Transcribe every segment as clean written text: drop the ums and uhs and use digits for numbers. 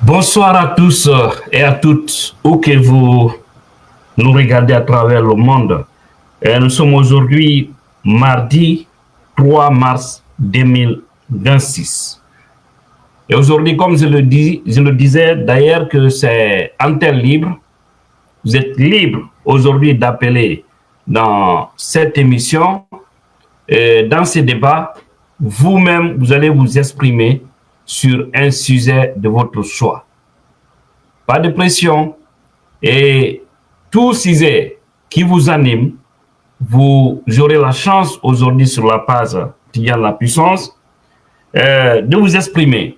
Bonsoir à tous et à toutes, où que vous nous regardez à travers le monde. Nous sommes aujourd'hui mardi 3 mars 2026. Et aujourd'hui, comme je le disais d'ailleurs que c'est antenne libre, vous êtes libre aujourd'hui d'appeler dans cette émission, dans ces débats, vous-même, vous allez vous exprimer sur un sujet de votre choix. Pas de pression et tout sujet qui vous anime, vous aurez la chance aujourd'hui sur la page Tidjane La Puissance de vous exprimer.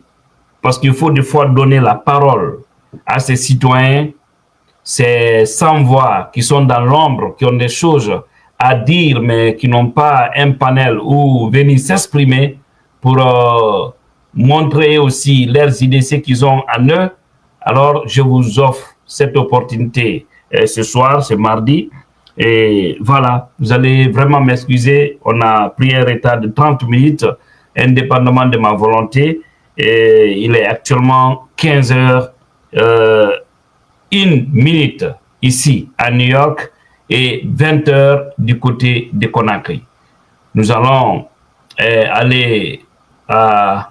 Parce qu'il faut des fois donner la parole à ces citoyens, ces sans-voix qui sont dans l'ombre, qui ont des choses à dire mais qui n'ont pas un panel où venir s'exprimer pour montrer aussi leurs idées, ce qu'ils ont en eux. Alors, je vous offre cette opportunité ce soir, ce mardi. Et voilà, vous allez vraiment m'excuser. On a pris un retard de 30 minutes, indépendamment de ma volonté. Et il est actuellement 15 heures, 1 minute ici à New York et 20 heures du côté de Conakry. Nous allons aller à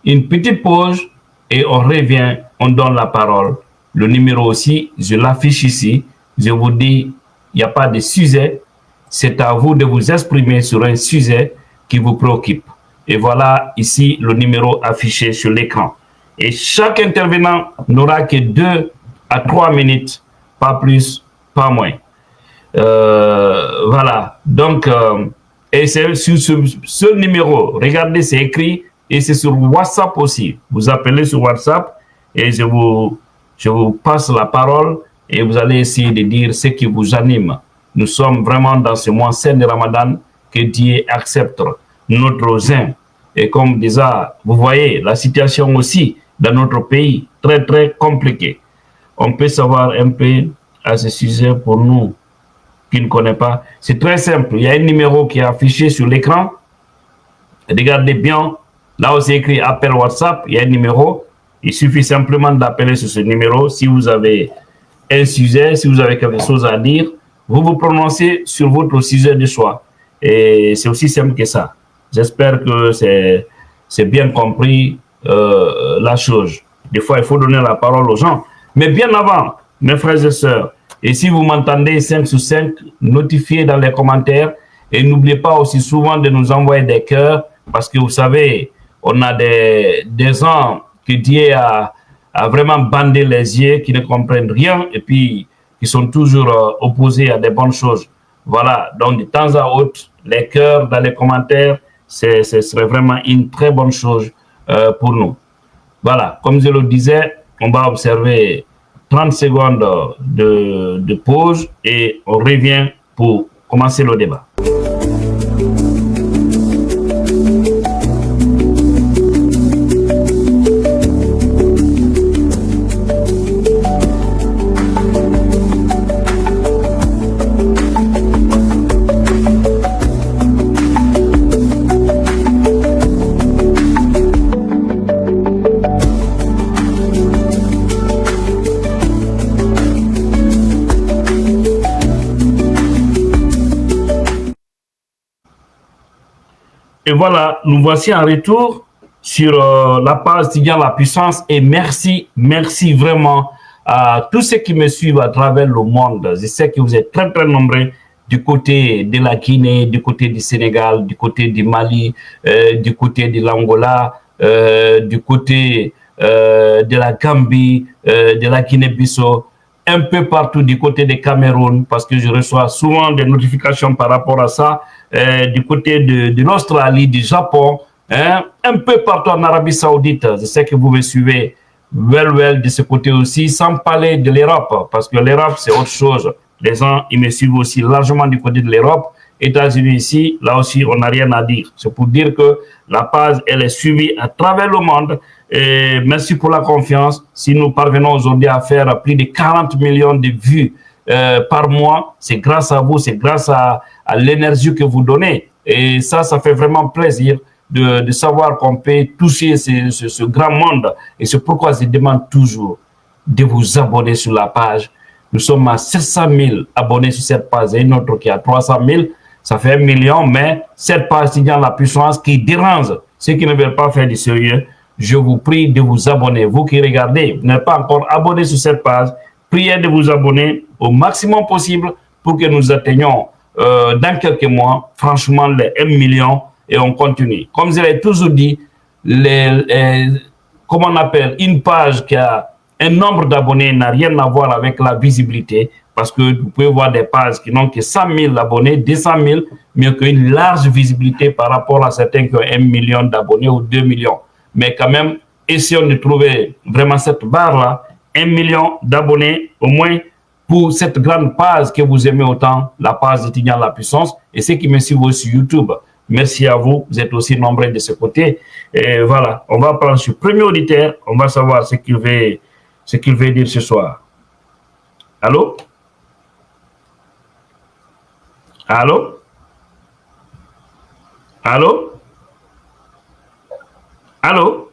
une petite pause et on revient, on donne la parole. Le numéro aussi, je l'affiche ici. Je vous dis, il n'y a pas de sujet. C'est à vous de vous exprimer sur un sujet qui vous préoccupe. Et voilà ici le numéro affiché sur l'écran. Et chaque intervenant n'aura que 2 à 3 minutes, pas plus, pas moins. Voilà. Donc, et c'est sur ce numéro, regardez, c'est écrit. Et c'est sur WhatsApp aussi. Vous appelez sur WhatsApp et je vous passe la parole et vous allez essayer de dire ce qui vous anime. Nous sommes vraiment dans ce mois saint de Ramadan, que Dieu accepte notre jeûne. Et comme déjà, vous voyez, la situation aussi dans notre pays, très très compliquée. On peut savoir un peu à ce sujet pour nous qui ne connaissent pas. C'est très simple. Il y a un numéro qui est affiché sur l'écran. Regardez bien. Là où c'est écrit appel WhatsApp, il y a un numéro. Il suffit simplement d'appeler sur ce numéro. Si vous avez un sujet, si vous avez quelque chose à dire, vous vous prononcez sur votre sujet de choix. Et c'est aussi simple que ça. J'espère que c'est bien compris la chose. Des fois, il faut donner la parole aux gens. Mais bien avant, mes frères et sœurs, et si vous m'entendez 5 sur 5, notifiez dans les commentaires. Et n'oubliez pas aussi souvent de nous envoyer des cœurs, parce que vous savez, on a des gens que Dieu a vraiment bandé les yeux, qui ne comprennent rien et puis qui sont toujours opposés à des bonnes choses. Voilà, donc de temps à autre, les cœurs dans les commentaires, ce serait vraiment une très bonne chose pour nous. Voilà, comme je le disais, on va observer 30 secondes de pause et on revient pour commencer le débat. Et voilà, nous voici en retour sur la page Tidjane La Puissance et merci vraiment à tous ceux qui me suivent à travers le monde. Je sais que vous êtes très très nombreux du côté de la Guinée, du côté du Sénégal, du côté du Mali, du côté de l'Angola, du côté de la Gambie, de la Guinée-Bissau, un peu partout du côté de Cameroun, parce que je reçois souvent des notifications par rapport à ça, du côté de l'Australie, du Japon, un peu partout en Arabie Saoudite. Je sais que vous me suivez well de ce côté aussi, sans parler de l'Europe, parce que l'Europe, c'est autre chose. Les gens, ils me suivent aussi largement du côté de l'Europe. États-Unis ici, là aussi, on n'a rien à dire. C'est pour dire que la page, elle est suivie à travers le monde. Et merci pour la confiance. Si nous parvenons aujourd'hui à faire plus de 40 millions de vues par mois, c'est grâce à vous, c'est grâce à l'énergie que vous donnez. Et ça fait vraiment plaisir de savoir qu'on peut toucher ce grand monde. Et c'est pourquoi je demande toujours de vous abonner sur la page. Nous sommes à 700 000 abonnés sur cette page et une autre qui a 300 000. Ça fait 1 million, mais cette page signale la puissance qui dérange ceux qui ne veulent pas faire du sérieux. Je vous prie de vous abonner. Vous qui regardez, vous n'êtes pas encore abonné sur cette page, priez de vous abonner au maximum possible pour que nous atteignions dans quelques mois, franchement, les 1 million et on continue. Comme je l'ai toujours dit, comment on appelle, une page qui a un nombre d'abonnés n'a rien à voir avec la visibilité parce que vous pouvez voir des pages qui n'ont que 100 000 abonnés, 200 000, mais qui ont une large visibilité par rapport à certains qui ont 1 million d'abonnés ou 2 millions. Mais quand même, essayons de trouver vraiment cette barre-là, 1 million d'abonnés au moins pour cette grande page que vous aimez autant, la page d'étudiant la puissance, et ceux qui me suivent sur YouTube. Merci à vous, vous êtes aussi nombreux de ce côté. Et voilà, on va prendre ce premier auditeur, on va savoir ce qu'il veut dire ce soir. Allô? Allô? Allô? Allô?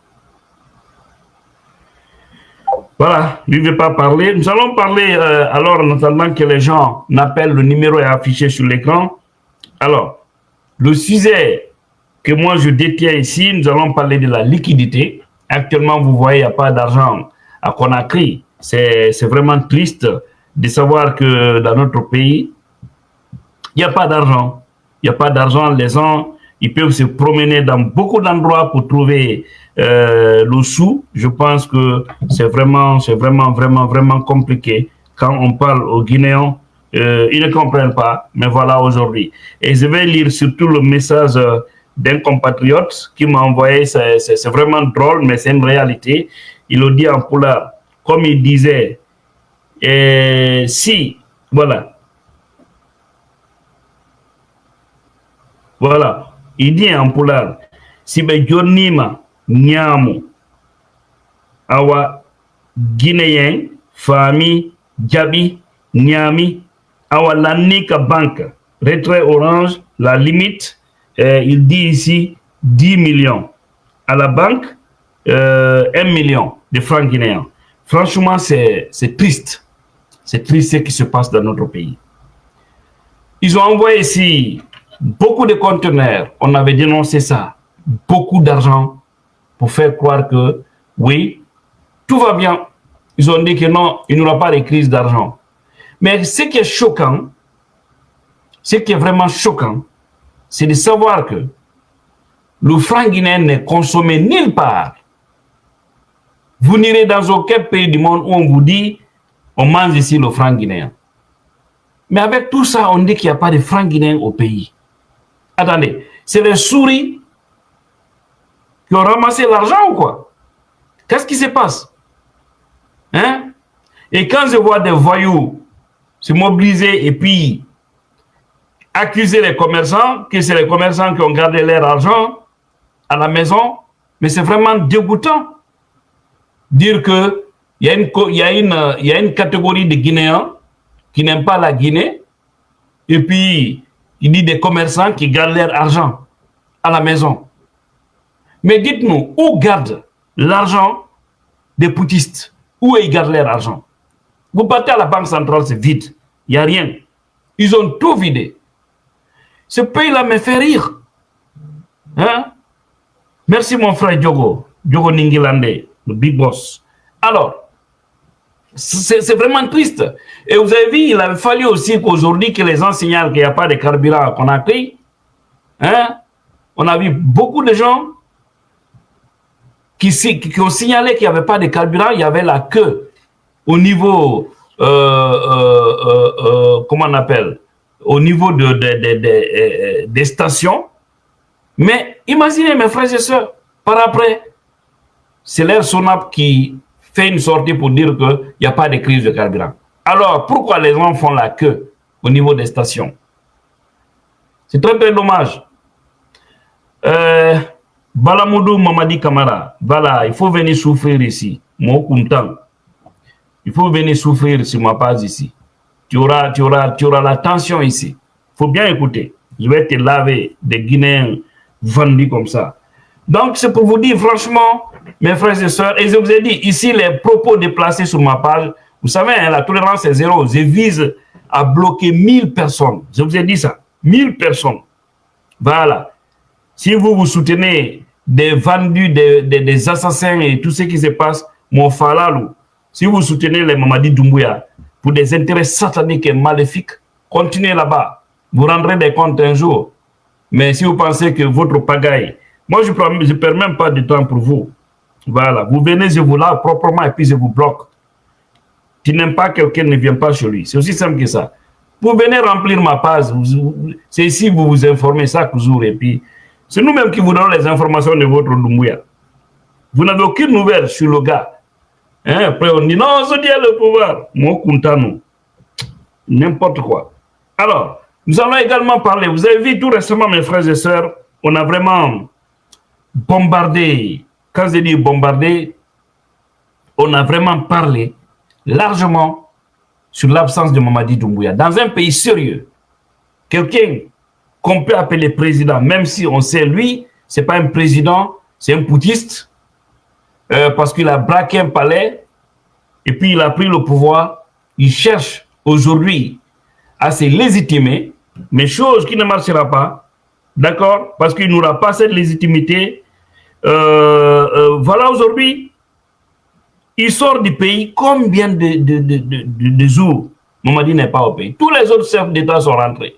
Voilà, lui ne veut pas parler. Nous allons parler alors en attendant que les gens n'appellent, le numéro est affiché sur l'écran. Alors, le sujet que moi je détiens ici, nous allons parler de la liquidité. Actuellement, vous voyez, il n'y a pas d'argent à Conakry. C'est vraiment triste de savoir que dans notre pays, il n'y a pas d'argent. Il n'y a pas d'argent. Les gens, ils peuvent se promener dans beaucoup d'endroits pour trouver le sou. Je pense que c'est vraiment compliqué. Quand on parle aux Guinéens, ils ne comprennent pas. Mais voilà aujourd'hui. Et je vais lire surtout le message d'un compatriote qui m'a envoyé. C'est vraiment drôle, mais c'est une réalité. Il le dit en poulard. Comme il disait, si, voilà. Voilà, il dit en poulard, si be jonima nyamu awa guinéen famille jabi nyami awa lanika banque retrait orange la limite il dit ici 10 millions à la banque 1 million de francs guinéens. Franchement, c'est triste. C'est triste ce qui se passe dans notre pays. Ils ont envoyé ici beaucoup de conteneurs, on avait dénoncé ça, beaucoup d'argent pour faire croire que oui, tout va bien. Ils ont dit que non, il n'y aura pas de crise d'argent. Mais ce qui est choquant, ce qui est vraiment choquant, c'est de savoir que le franc guinéen n'est consommé nulle part. Vous n'irez dans aucun pays du monde où on vous dit on mange ici le franc guinéen. Mais avec tout ça, on dit qu'il n'y a pas de franc guinéen au pays. Attendez, c'est les souris qui ont ramassé l'argent ou quoi? Qu'est-ce qui se passe? Hein? Et quand je vois des voyous se mobiliser et puis accuser les commerçants, que c'est les commerçants qui ont gardé leur argent à la maison, mais c'est vraiment dégoûtant. Dire qu'il y a une catégorie de Guinéens qui n'aiment pas la Guinée, et puis il dit des commerçants qui gardent leur argent à la maison. Mais dites-nous, où gardent l'argent des poutistes? Où ils gardent leur argent? Vous partez à la banque centrale, c'est vide. Il n'y a rien. Ils ont tout vidé. Ce pays-là me fait rire. Hein? Merci mon frère Diogo. Diogo Ningilande, le big boss. Alors, c'est vraiment triste. Et vous avez vu, il avait fallu aussi qu'aujourd'hui que les gens signalent qu'il n'y a pas de carburant qu'on a pris. Hein? On a vu beaucoup de gens qui ont signalé qu'il n'y avait pas de carburant. Il y avait la queue au niveau, comment on appelle, au niveau des stations. Mais imaginez mes frères et sœurs, par après, c'est l'air Sonap qui fait une sortie pour dire qu'il n'y a pas de crise de carburant. Alors, pourquoi les gens font la queue au niveau des stations? C'est très très dommage. Balamoudou Mamadi Kamara, voilà, il faut venir souffrir ici. Mon content. Il faut venir souffrir sur ma page ici. Tu auras la tension ici. Il faut bien écouter. Je vais te laver des Guinéens vendus comme ça. Donc, c'est pour vous dire, franchement, mes frères et sœurs, et je vous ai dit, ici, les propos déplacés sur ma page, vous savez, hein, la tolérance est zéro. Je vise à bloquer 1000 personnes. Je vous ai dit ça. 1000 personnes. Voilà. Si vous vous soutenez des vendus, des assassins et tout ce qui se passe, mon falalou, si vous soutenez les Mamadi Doumbouya pour des intérêts sataniques et maléfiques, continuez là-bas. Vous rendrez des comptes un jour. Mais si vous pensez que votre pagaille, moi je ne perds même pas de temps pour vous. Voilà. Vous venez, je vous lave proprement et puis je vous bloque. Tu n'aimes pas quelqu'un, ne vient pas chez lui. C'est aussi simple que ça. Vous venez remplir ma page. C'est ici que vous vous informez chaque jour. Et puis, c'est nous-mêmes qui vous donnons les informations de votre Doumbouya. Vous n'avez aucune nouvelle sur le gars. Hein? Après, on dit non, on dit le pouvoir. Moi, Kuntano. N'importe quoi. Alors, nous allons également parler. Vous avez vu tout récemment, mes frères et sœurs, on a vraiment bombardé. Quand je dis bombardé, on a vraiment parlé largement sur l'absence de Mamadi Doumbouya. Dans un pays sérieux, quelqu'un qu'on peut appeler président, même si on sait lui, ce n'est pas un président, c'est un putiste, parce qu'il a braqué un palais, et puis il a pris le pouvoir. Il cherche aujourd'hui à se légitimer, mais chose qui ne marchera pas, d'accord, parce qu'il n'aura pas cette légitimité. Voilà, aujourd'hui, il sort du pays. Combien de jours Mamadi n'est pas au pays? Tous les autres chefs d'État sont rentrés.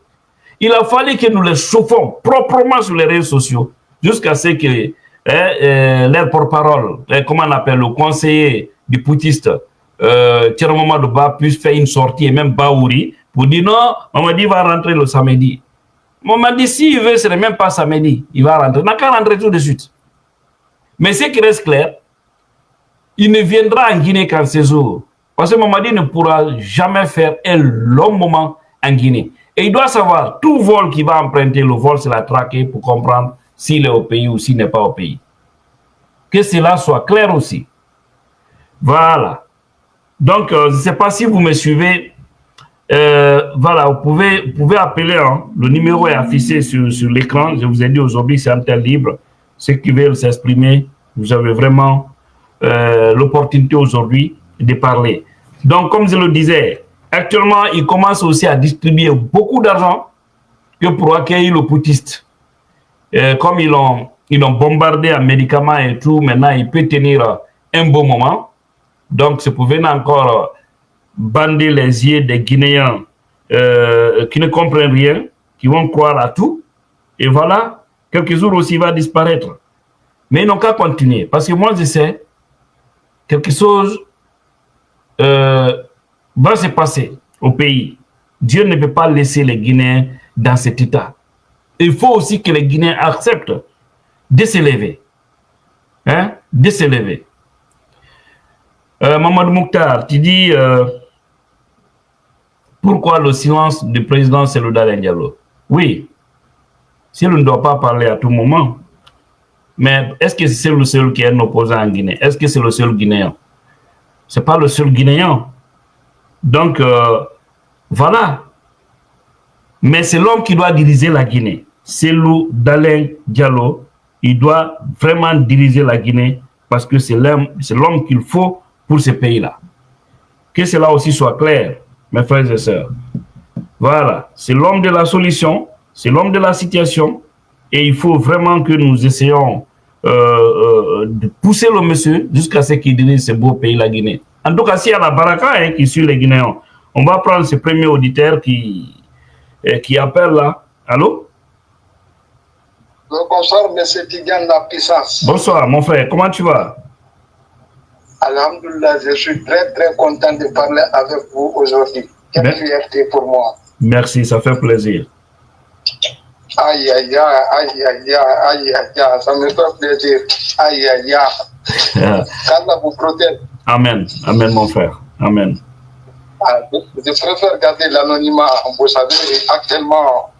Il a fallu que nous les chauffons proprement sur les réseaux sociaux jusqu'à ce que leur porte-parole, comment on appelle, le conseiller du putiste, Thierry Mamadou Ba, puisse faire une sortie, et même Baouri, pour dire non, Mamadi va rentrer le samedi. Mamadi, s'il veut, ce n'est même pas samedi, il va rentrer. Il n'a qu'à rentrer tout de suite. Mais ce qui reste clair, il ne viendra en Guinée qu'en séjour. Parce que Mamadi ne pourra jamais faire un long moment en Guinée. Et il doit savoir, tout vol qui va emprunter, le vol, c'est la traquer pour comprendre s'il est au pays ou s'il n'est pas au pays. Que cela soit clair aussi. Voilà. Donc, je ne sais pas si vous me suivez. Voilà, vous pouvez appeler. Hein, le numéro est affiché sur l'écran. Je vous ai dit aujourd'hui, c'est antenne libre. Ceux qui veulent s'exprimer, vous avez vraiment l'opportunité aujourd'hui de parler. Donc, comme je le disais, actuellement, ils commencent aussi à distribuer beaucoup d'argent que pour accueillir le putiste. Comme ils ont bombardé en médicaments et tout, maintenant, il peut tenir un bon moment. Donc, c'est pour venir encore bander les yeux des Guinéens qui ne comprennent rien, qui vont croire à tout. Et voilà, quelques jours aussi, il va disparaître. Mais ils n'ont qu'à continuer. Parce que moi, je sais, quelque chose va se passer au pays. Dieu ne peut pas laisser les Guinéens dans cet état. Il faut aussi que les Guinéens acceptent de s'élever. Hein? De s'élever. Mamadou Mokhtar, tu dis pourquoi le silence du président Cellou Dalein Diallo? Oui, Cellou ne doit pas parler à tout moment. Mais est-ce que c'est le seul qui est un opposant en Guinée? Est-ce que c'est le seul Guinéen? Ce n'est pas le seul Guinéen. Donc, voilà. Mais c'est l'homme qui doit diriger la Guinée. Cellou Dalein Diallo, il doit vraiment diriger la Guinée parce que c'est l'homme qu'il faut pour ce pays-là. Que cela aussi soit clair, mes frères et sœurs. Voilà. C'est l'homme de la solution, c'est l'homme de la situation. Et il faut vraiment que nous essayons de pousser le monsieur jusqu'à ce qu'il dirige ce beau pays, la Guinée. En tout cas, s'il y a la baraka qui suit les Guinéens, on va prendre ce premier auditeur qui appelle là. Allô? Bonsoir, M. Tidiane La Puissance. Bonsoir, mon frère. Comment tu vas? Alhamdulillah, je suis très, très content de parler avec vous aujourd'hui. Quelle fierté pour moi. Merci, ça fait plaisir. Aïe, aïe, aïe, aïe, aïe, aïe, ça me fait plaisir. Aïe, aïe, aïe. Qu'Allah vous protège. Amen, amen, mon frère. Amen. Je préfère garder l'anonymat. Vous savez, actuellement,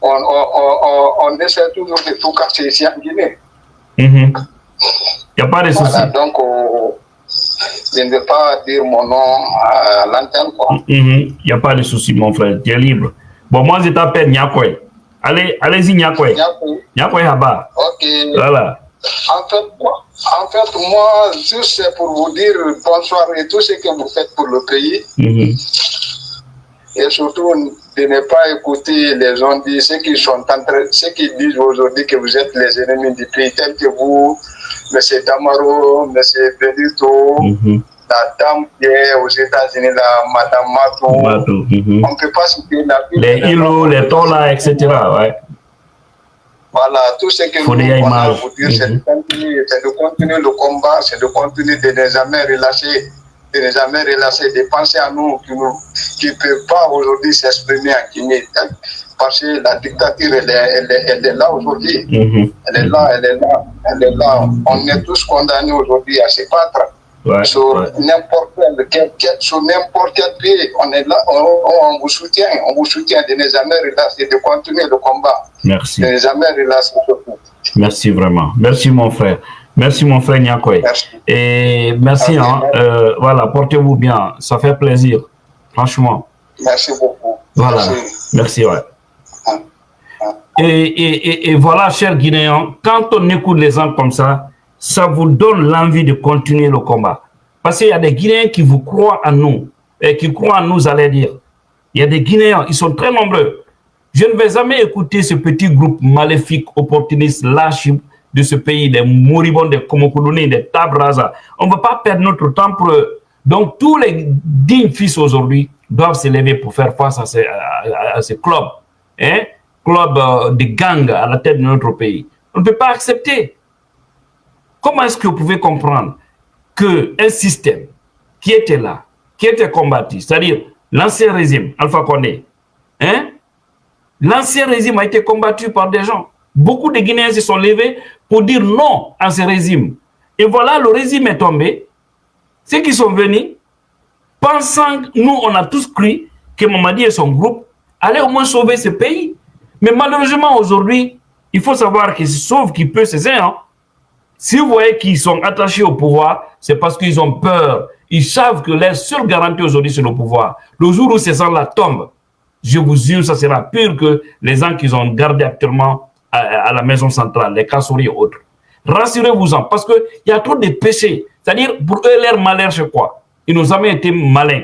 on essaie toujours de tout casser ici en Guinée. Il n'y a pas de souci. Voilà, donc, je ne vais pas dire mon nom à l'antenne. Il n'y a pas de souci, mon frère. Tu es libre. Bon, moi, je t'appelle Nyakwe. Allez-y, Nyakwe. Nyakwe Haba. Ok. Voilà. En fait, moi, juste c'est pour vous dire bonsoir et tout ce que vous faites pour le pays. Et surtout, de ne pas écouter les gens dire ce qu'ils disent aujourd'hui que vous êtes les ennemis du pays, tels que vous, M. Damaro, M. Benito, la dame qui est aux États-Unis, Madame Mato. On ne peut pas citer la vie. Les Hilo, les Tola, etc. Ouais. Voilà, tout ce que nous on a à vous dire, c'est de continuer le combat, c'est de continuer de ne jamais relâcher, de penser à nous qui ne peuvent pas aujourd'hui s'exprimer en Guinée. Parce que la dictature, elle est là aujourd'hui. Elle est là. On est tous condamnés aujourd'hui à se battre. Sur n'importe quel pays, on est là, on vous soutient, de ne jamais relâcher, de continuer le combat. Merci. De ne jamais relâcher. Merci vraiment. Merci mon frère. Merci mon frère Nyakoy. Et merci, voilà, portez-vous bien. Ça fait plaisir, franchement. Merci beaucoup. Voilà, merci ouais. Et voilà, chers Guinéens, quand on écoute les gens comme ça vous donne l'envie de continuer le combat. Parce qu'il y a des Guinéens qui vous croient en nous, et qui croient en nous, allez dire. Il y a des Guinéens, ils sont très nombreux. Je ne vais jamais écouter ce petit groupe maléfique, opportuniste, lâche de ce pays, des moribonds, des Komokoulouni, des Tabraza. On ne veut pas perdre notre temps pour eux. Donc, tous les dignes fils aujourd'hui doivent se lever pour faire face à ces clubs. Hein? Clubs de gangs à la tête de notre pays. On ne peut pas accepter. Comment est-ce que vous pouvez comprendre qu'un système qui était là, qui était combattu, c'est-à-dire l'ancien régime, Alpha Condé, hein? L'ancien régime a été combattu par des gens. Beaucoup de Guinéens se sont levés pour dire non à ce régime. Et voilà, le régime est tombé. Ceux qui sont venus, pensant, nous, on a tous cru que Mamadi et son groupe allaient au moins sauver ce pays. Mais malheureusement, aujourd'hui, il faut savoir qu'ils se sauvent, qu'ils peuvent se faire. Hein? Si vous voyez qu'ils sont attachés au pouvoir, c'est parce qu'ils ont peur. Ils savent que leur seule garantie aujourd'hui, c'est le pouvoir. Le jour où ces gens-là tombent, je vous jure, ça sera pire que les gens qu'ils ont gardés actuellement à la maison centrale, les Kassouri et autres. Rassurez-vous-en, parce qu'il y a trop de péchés. C'est-à-dire, pour eux, leur malheur, c'est quoi? Ils n'ont jamais été malins.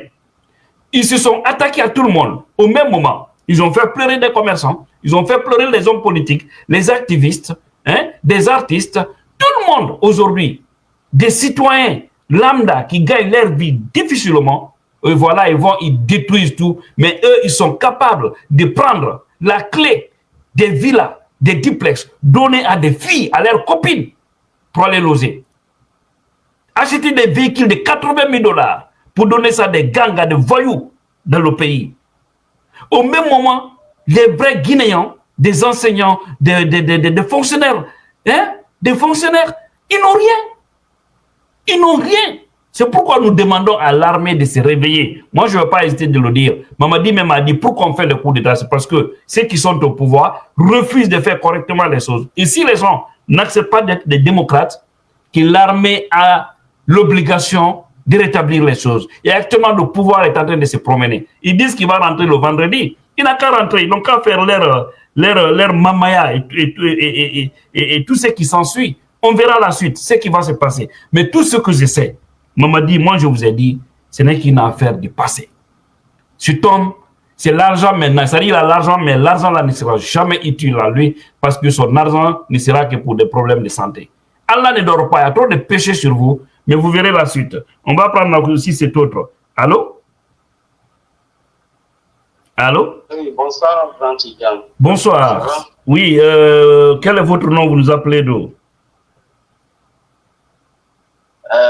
Ils se sont attaqués à tout le monde au même moment. Ils ont fait pleurer des commerçants, ils ont fait pleurer les hommes politiques, les activistes, hein, des artistes, tout le monde aujourd'hui, des citoyens lambda qui gagnent leur vie difficilement. Et voilà, ils détruisent tout. Mais eux, ils sont capables de prendre la clé des villas, des duplex, donner à des filles, à leurs copines, pour aller loger. Acheter des véhicules de 80 000 $ pour donner ça à des gangs, à des voyous dans le pays. Au même moment, les vrais Guinéens, des enseignants, des fonctionnaires, hein, des fonctionnaires, ils n'ont rien. Ils n'ont rien. C'est pourquoi nous demandons à l'armée de se réveiller. Moi, je ne vais pas hésiter de le dire. Mamadi même a dit, pourquoi on fait le coup d'État? C'est parce que ceux qui sont au pouvoir refusent de faire correctement les choses. Et si les gens n'acceptent pas d'être des démocrates, que l'armée a l'obligation de rétablir les choses. Et actuellement, le pouvoir est en train de se promener. Ils disent qu'il va rentrer le vendredi. Il n'a qu'à rentrer. Ils n'ont qu'à faire leur mamaya et tout ce qui s'ensuit. On verra la suite, ce qui va se passer. Mais tout ce que je sais, Mamadi, moi je vous ai dit, ce n'est qu'une affaire du passé. Cet homme, c'est l'argent maintenant. C'est-à-dire qu'il a l'argent, mais l'argent là ne sera jamais utile à lui parce que son argent ne sera que pour des problèmes de santé. Allah ne dort pas, il y a trop de péchés sur vous, mais vous verrez la suite. On va prendre aussi cet autre. Allô? Allô? Oui, bonsoir, Frantican. Bonsoir. Oui, quel est votre nom? Vous nous appelez d'où?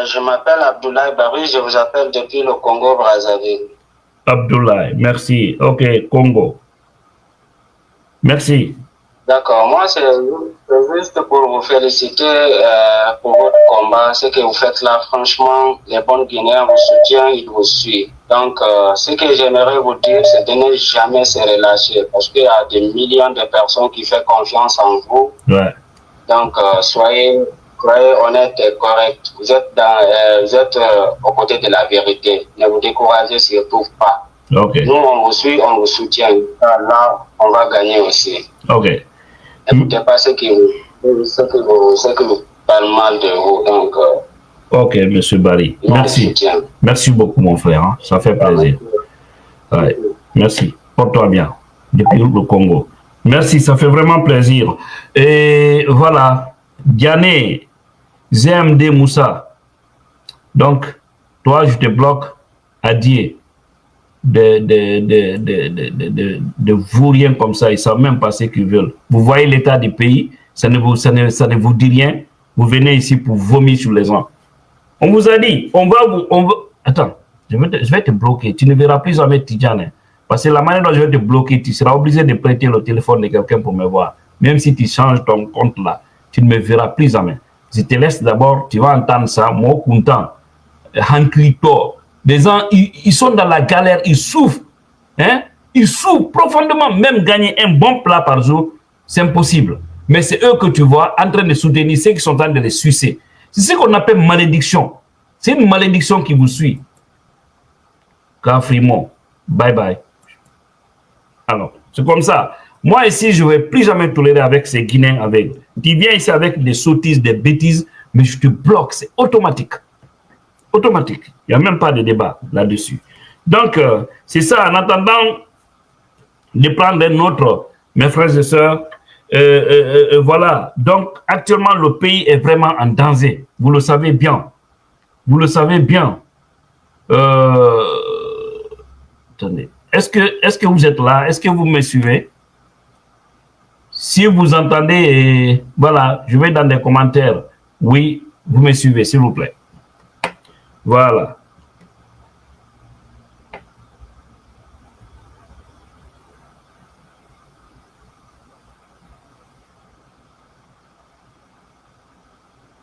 Je m'appelle Abdoulaye Barry, je vous appelle depuis le Congo-Brazzaville. Abdoulaye, merci. Ok, Congo. Merci. D'accord, moi c'est juste pour vous féliciter pour votre combat. Ce que vous faites là, franchement, les bons Guinéens vous soutiennent, ils vous suivent. Donc, ce que j'aimerais vous dire, c'est de ne jamais se relâcher parce qu'il y a des millions de personnes qui font confiance en vous. Ouais. Donc, soyez honnête et correct. Vous êtes aux côtés de la vérité. Ne vous découragez surtout pas. Okay. Nous, on vous suit, on vous soutient. Là, on va gagner aussi. Ok. N'écoutez pas ce que vous parle mal de vous. Donc, ok, monsieur Barry. Merci. Merci beaucoup, mon frère. Hein. Ça fait plaisir. Ouais. Merci. Porte-toi bien. Depuis le Congo. Merci, ça fait vraiment plaisir. Et voilà. Diané, ZMD Moussa. Donc, toi, je te bloque à dire de vous rien comme ça. Ils ne savent même pas ce qu'ils veulent. Vous voyez l'état du pays, ça ne vous dit rien. Vous venez ici pour vomir sur les gens. On vous a dit, on va... Attends, je vais te bloquer. Tu ne verras plus jamais Tidjane. Parce que la manière dont je vais te bloquer, tu seras obligé de prêter le téléphone de quelqu'un pour me voir. Même si tu changes ton compte là, tu ne me verras plus jamais. Je te laisse d'abord, tu vas entendre ça, moi content. Hankrito. Les gens, ils sont dans la galère, ils souffrent. Hein? Ils souffrent profondément. Même gagner un bon plat par jour, c'est impossible. Mais c'est eux que tu vois en train de soutenir ceux qui sont en train de les sucer. C'est ce qu'on appelle malédiction. C'est une malédiction qui vous suit. Kafrimo, bye bye. Alors, c'est comme ça. Moi ici, je ne vais plus jamais tolérer avec ces Guinéens avec. Tu viens ici avec des sottises, des bêtises, mais je te bloque, c'est automatique. Automatique. Il n'y a même pas de débat là-dessus. Donc, c'est ça. En attendant de prendre un autre, mes frères et sœurs, voilà. Donc, actuellement, le pays est vraiment en danger. Vous le savez bien. Vous le savez bien. Attendez. Est-ce que vous êtes là? Est-ce que vous me suivez? Si vous entendez, voilà, je vais dans les commentaires. Oui, vous me suivez, s'il vous plaît. Voilà.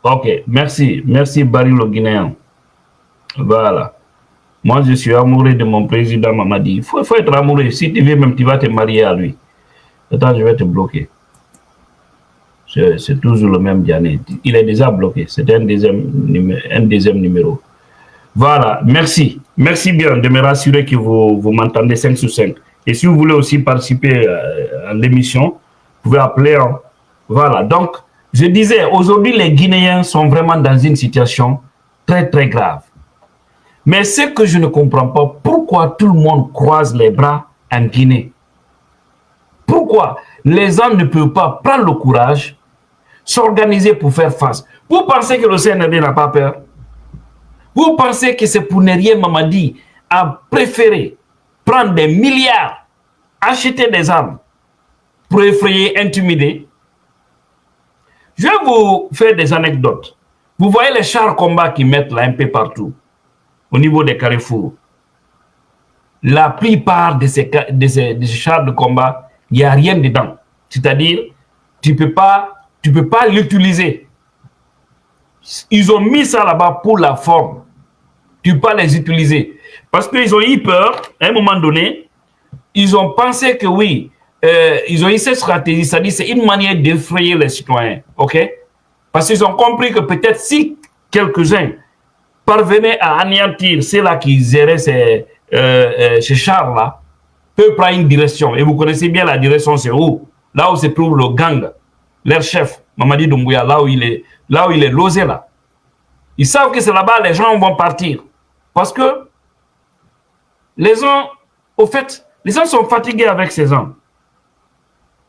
Ok, merci. Merci, Barry le Guinéen. Voilà. Moi, je suis amoureux de mon président Mamadi. Il faut être amoureux. Si tu veux, même tu vas te marier à lui. Attends, je vais te bloquer. C'est toujours le même Diané. Il est déjà bloqué. C'est un deuxième numéro. Voilà, merci. Merci bien de me rassurer que vous m'entendez 5 sur 5. Et si vous voulez aussi participer à l'émission, vous pouvez appeler. Hein. Voilà, donc, je disais, aujourd'hui, les Guinéens sont vraiment dans une situation très, très grave. Mais ce que je ne comprends pas, pourquoi tout le monde croise les bras en Guinée? Pourquoi les gens ne peuvent pas prendre le courage, s'organiser pour faire face? Vous pensez que le CNRD n'a pas peur? Vous pensez que c'est pour ne rien Mamadi a préféré prendre des milliards, acheter des armes pour effrayer, intimider? Je vais vous faire des anecdotes. Vous voyez les chars combat qu'ils mettent là un peu partout, au niveau des carrefours. La plupart de ces chars de combat, il n'y a rien dedans. C'est-à-dire, tu peux pas l'utiliser. Ils ont mis ça là-bas pour la forme. Tu peux pas les utiliser. Parce qu'ils ont eu peur, à un moment donné, ils ont pensé que oui, ils ont eu cette stratégie, c'est-à-dire c'est une manière d'effrayer les citoyens. OK? Parce qu'ils ont compris que peut-être si quelques-uns parvenaient à anéantir ceux-là qui géraient ces chars-là, peut prendre une direction. Et vous connaissez bien la direction, c'est où? Là où se trouve le gang, leur chef, Mamadi Doumbouya, là où il est logé là. Ils savent que c'est là-bas les gens vont partir. Parce que les gens, au fait, les gens sont fatigués avec ces gens.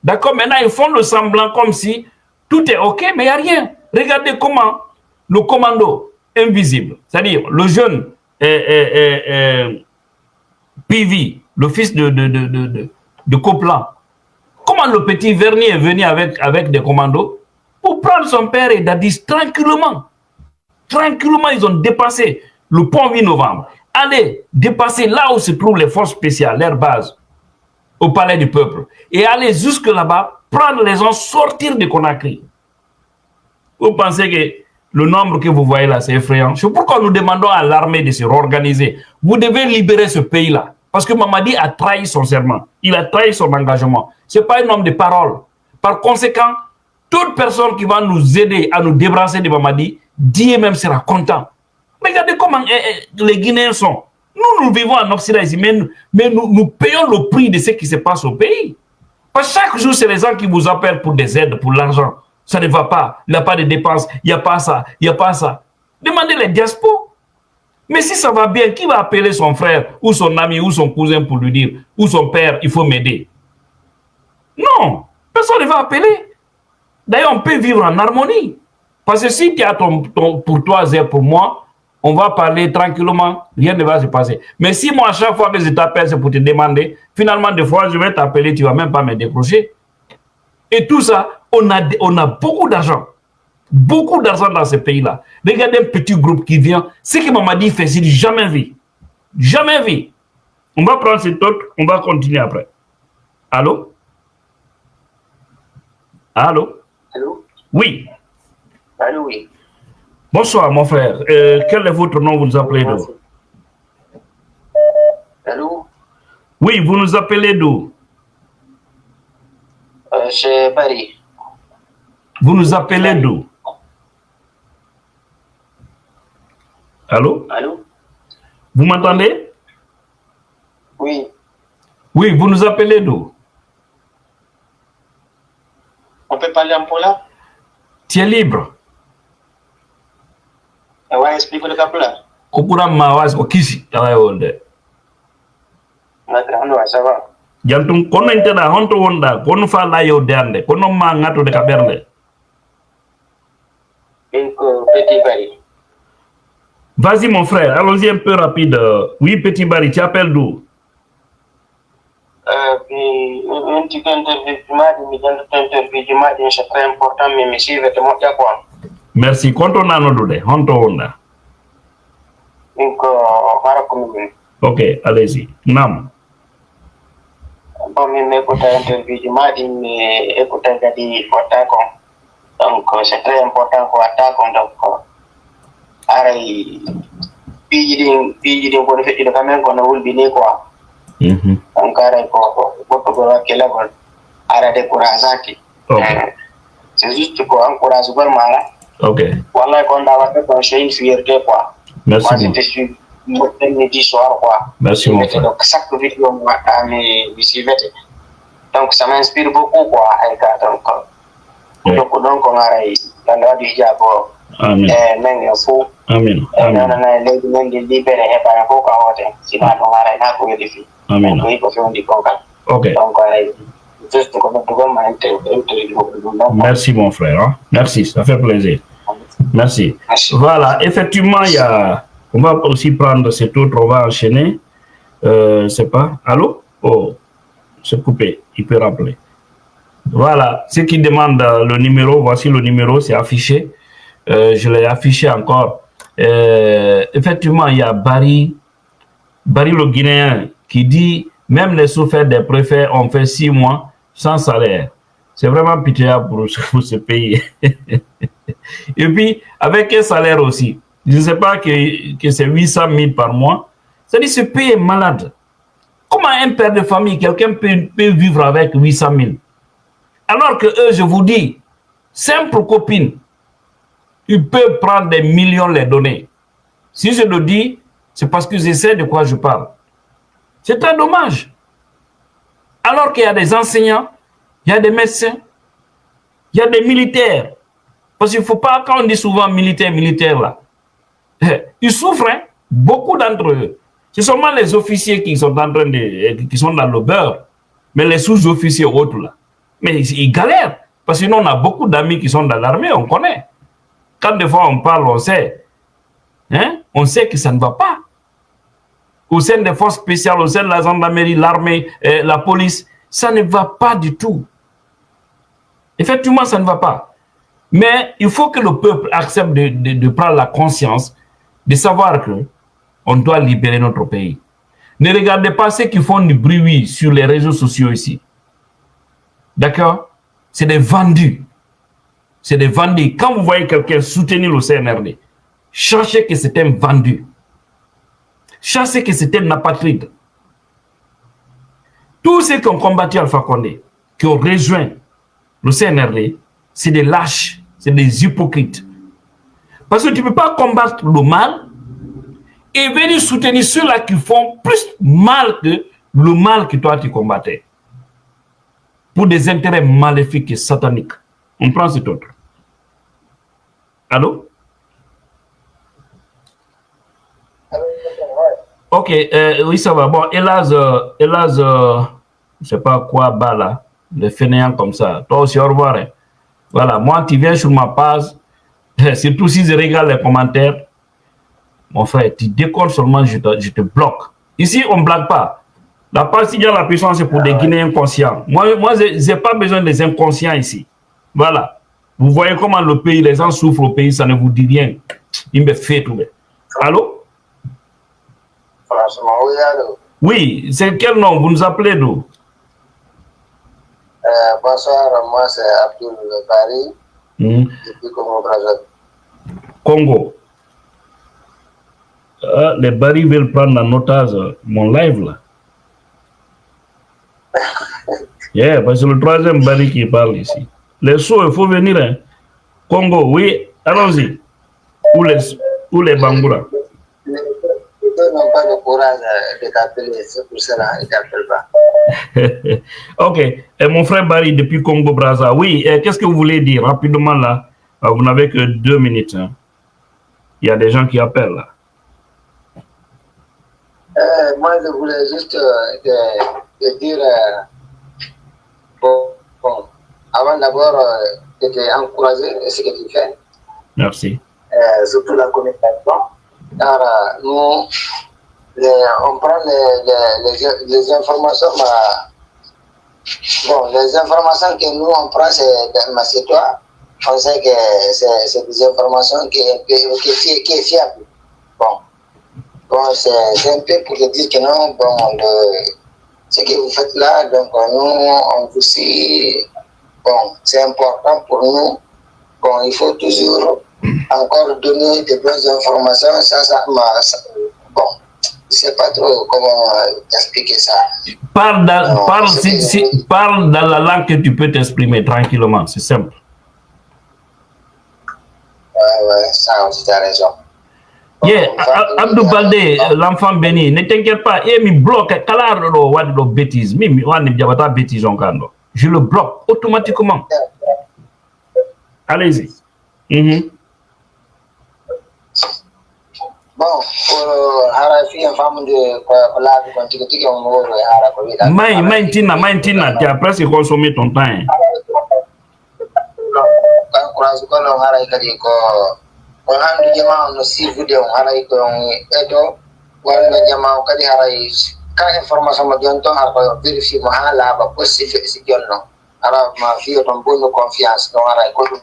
D'accord? Maintenant, ils font le semblant comme si tout est OK, mais il n'y a rien. Regardez comment le commando invisible, c'est-à-dire le jeune PV, le fils de Copland, comment le petit Vernier est venu avec des commandos pour prendre son père et Dadis tranquillement. Tranquillement, ils ont dépassé le pont 8 novembre. Allez dépasser là où se trouvent les forces spéciales, leur base, au palais du peuple. Et aller jusque là-bas, prendre les gens, sortir de Conakry. Vous pensez que le nombre que vous voyez là, c'est effrayant? C'est pourquoi nous demandons à l'armée de se réorganiser. Vous devez libérer ce pays-là. Parce que Mamadi a trahi son serment. Il a trahi son engagement. Ce n'est pas un homme de parole. Par conséquent, toute personne qui va nous aider à nous débarrasser de Mamadi, Dieu même sera content. Regardez comment les Guinéens sont. Nous vivons en Occident ici, mais nous payons le prix de ce qui se passe au pays. Parce que chaque jour, c'est les gens qui vous appellent pour des aides, pour l'argent. Ça ne va pas. Il n'y a pas de dépenses. Il n'y a pas ça. Il n'y a pas ça. Demandez les diaspos. Mais si ça va bien, qui va appeler son frère ou son ami ou son cousin pour lui dire, ou son père, il faut m'aider? Non. Personne ne va appeler. D'ailleurs, on peut vivre en harmonie. Parce que si tu as pour toi, Zé, pour moi, on va parler tranquillement, rien ne va se passer. Mais si moi, à chaque fois que je t'appelle, c'est pour te demander, finalement, des fois, je vais t'appeler, tu ne vas même pas me décrocher. Et tout ça, on a beaucoup d'argent. Beaucoup d'argent dans ce pays-là. Regardez un petit groupe qui vient. Ce que Mamadi fait, c'est jamais vu. Jamais vu. On va prendre cet autre, on va continuer après. Allô? Allô? Allô? Oui. Allô, oui. Bonsoir, mon frère. Quel est votre nom? Vous nous appelez d'où? Allô? Oui, vous nous appelez d'où? Chez Paris. Vous nous appelez d'où? Allô? Allô? Vous m'entendez? Oui. Oui, vous nous appelez d'où? On peut parler en Pola? Tu es libre. Ouais, explique le Kapula. Kokura mawas ko kisi tawa wonde. D'accord, ça va. Jantum kono inteda honto wonda kono fa la yo derde kono ma ngato de kaberde. Donc, Petit Paris. Vas-y mon frère, allons-y un peu rapide. Oui, Petit Barry, tu appelles d'où? Puis, une petite interview, c'est très important, mais monsieur, vêtements, il y a quoi? Merci. Konto nano dude, honto wonda. Donc, Ok, allez-y. Nam. Bon, mais écoute, interview, mais écoute, il faut attaquer. Donc, c'est très important qu'on attaque. Donc, aray, puis, on fait le caméra qu'on a oublié quoi. Donc, aray, pour que la bonne, aray, décourager. C'est juste pour encourager le mal. Ok. Voilà, qu'on a fait un chien fierté quoi. Merci. Moi, j'étais sur midi soir quoi. Merci mon frère. Donc, chaque vidéo, donc, ça m'inspire beaucoup quoi. Donc, on a dans le diable. Amen. Amen. Amen. Ok. Merci mon frère. Hein? Merci, ça fait plaisir. Merci. Voilà, effectivement, il y a. On va aussi prendre cet autre, on va enchaîner. C'est pas. Allô? Oh, c'est coupé. Il peut rappeler. Voilà, ceux qui demandent le numéro, voici le numéro, c'est affiché. Je l'ai affiché encore. Effectivement, il y a Barry le Guinéen, qui dit même les sous-fêtes des préfets ont fait 6 mois sans salaire. C'est vraiment pitiable pour ce pays. Et puis, avec un salaire aussi. Je ne sais pas que c'est 800 000 par mois. C'est-à-dire que ce pays est malade. Comment un père de famille, quelqu'un peut vivre avec 800 000? Alors que eux, je vous dis, simple copine, ils peuvent prendre des millions les donner. Si je le dis, c'est parce que je sais de quoi je parle. C'est très dommage. Alors qu'il y a des enseignants, il y a des médecins, il y a des militaires. Parce qu'il ne faut pas, quand on dit souvent militaire là, ils souffrent, hein? Beaucoup d'entre eux. C'est seulement les officiers qui sont en train qui sont dans le beurre. Mais les sous-officiers autres là, mais ils galèrent. Parce que nous, on a beaucoup d'amis qui sont dans l'armée, on connaît. Quand des fois on parle, on sait. Hein? On sait que ça ne va pas. Au sein des forces spéciales, au sein de la gendarmerie, l'armée, la police, ça ne va pas du tout. Effectivement, ça ne va pas. Mais il faut que le peuple accepte de prendre la conscience, de savoir que on doit libérer notre pays. Ne regardez pas ceux qui font du bruit sur les réseaux sociaux ici. D'accord? C'est des vendus. C'est des vendus. Quand vous voyez quelqu'un soutenir le CNRD, cherchez que c'est un vendu. Cherchez que c'est un apatride. Tous ceux qui ont combattu Alpha Condé, qui ont rejoint le CNRD, c'est des lâches, c'est des hypocrites. Parce que tu ne peux pas combattre le mal et venir soutenir ceux-là qui font plus mal que le mal que toi tu combattais. Pour des intérêts maléfiques et sataniques. On prend cet autre. Allô? Ok, oui, ça va. Bon, hélas, je sais pas quoi, bas là, le fainéant comme ça. Toi aussi, au revoir. Hein. Voilà, moi, tu viens sur ma page, surtout si je regarde les commentaires, mon frère, tu décolles seulement, je te bloque. Ici, on ne blague pas. La page, s'il y a la puissance, c'est pour des Guinéens conscients. Moi je n'ai pas besoin des inconscients ici. Voilà. Vous voyez comment le pays, les gens souffrent au pays, ça ne vous dit rien. Il me fait tout. Allô? Franchement, oui, allô. Oui, c'est quel nom? Vous nous appelez d'où? Bonsoir, moi c'est Abdul Bari, depuis Congo Brazzaville. Congo. Les Bari veulent prendre en otage mon live là. Yeah, parce que c'est le troisième Bari qui parle ici. Les sauts, il faut venir. Hein. Congo, oui, allons-y. Ou les Bangoura. Ils n'ont pas le courage de t'appeler, c'est pour cela qu'ils ne t'appellent pas. Ok, mon frère Bari depuis Congo Brazza. Oui, qu'est-ce que vous voulez dire rapidement là? Vous n'avez que 2 minutes. Hein. Il y a des gens qui appellent là. Moi, je voulais juste te dire, bon, avant d'abord, de t'encourager ce que tu fais. Merci. Surtout la communication. Car nous, on prend les informations, bon, les informations que nous on prend, c'est toi. On sait que c'est des informations qui est fiable. Bon, c'est un peu pour te dire que non, bon, ce que vous faites là, donc nous, on vous suit, bon, c'est important pour nous. Bon, il faut toujours encore donner de bonnes informations, bon, je ne sais pas trop comment expliquer ça. Parle dans la langue que tu peux t'exprimer tranquillement, c'est simple. Ouais, ça, tu as raison. Yeah, Abdou Baldé, l'enfant béni, ne t'inquiète pas, il me bloque, bêtise, je le bloque automatiquement. Allez-y. Bon, pour Harafi, une femme de la quantité on Maintina, tu as presque consommé ton temps. Handu jama no sivude on haray ko edo wala jama kadi haray ka information ma jonto har ko vérifier mo hala ba possible si jonno ara ma fiyo ton bonno confiance no haray ko dum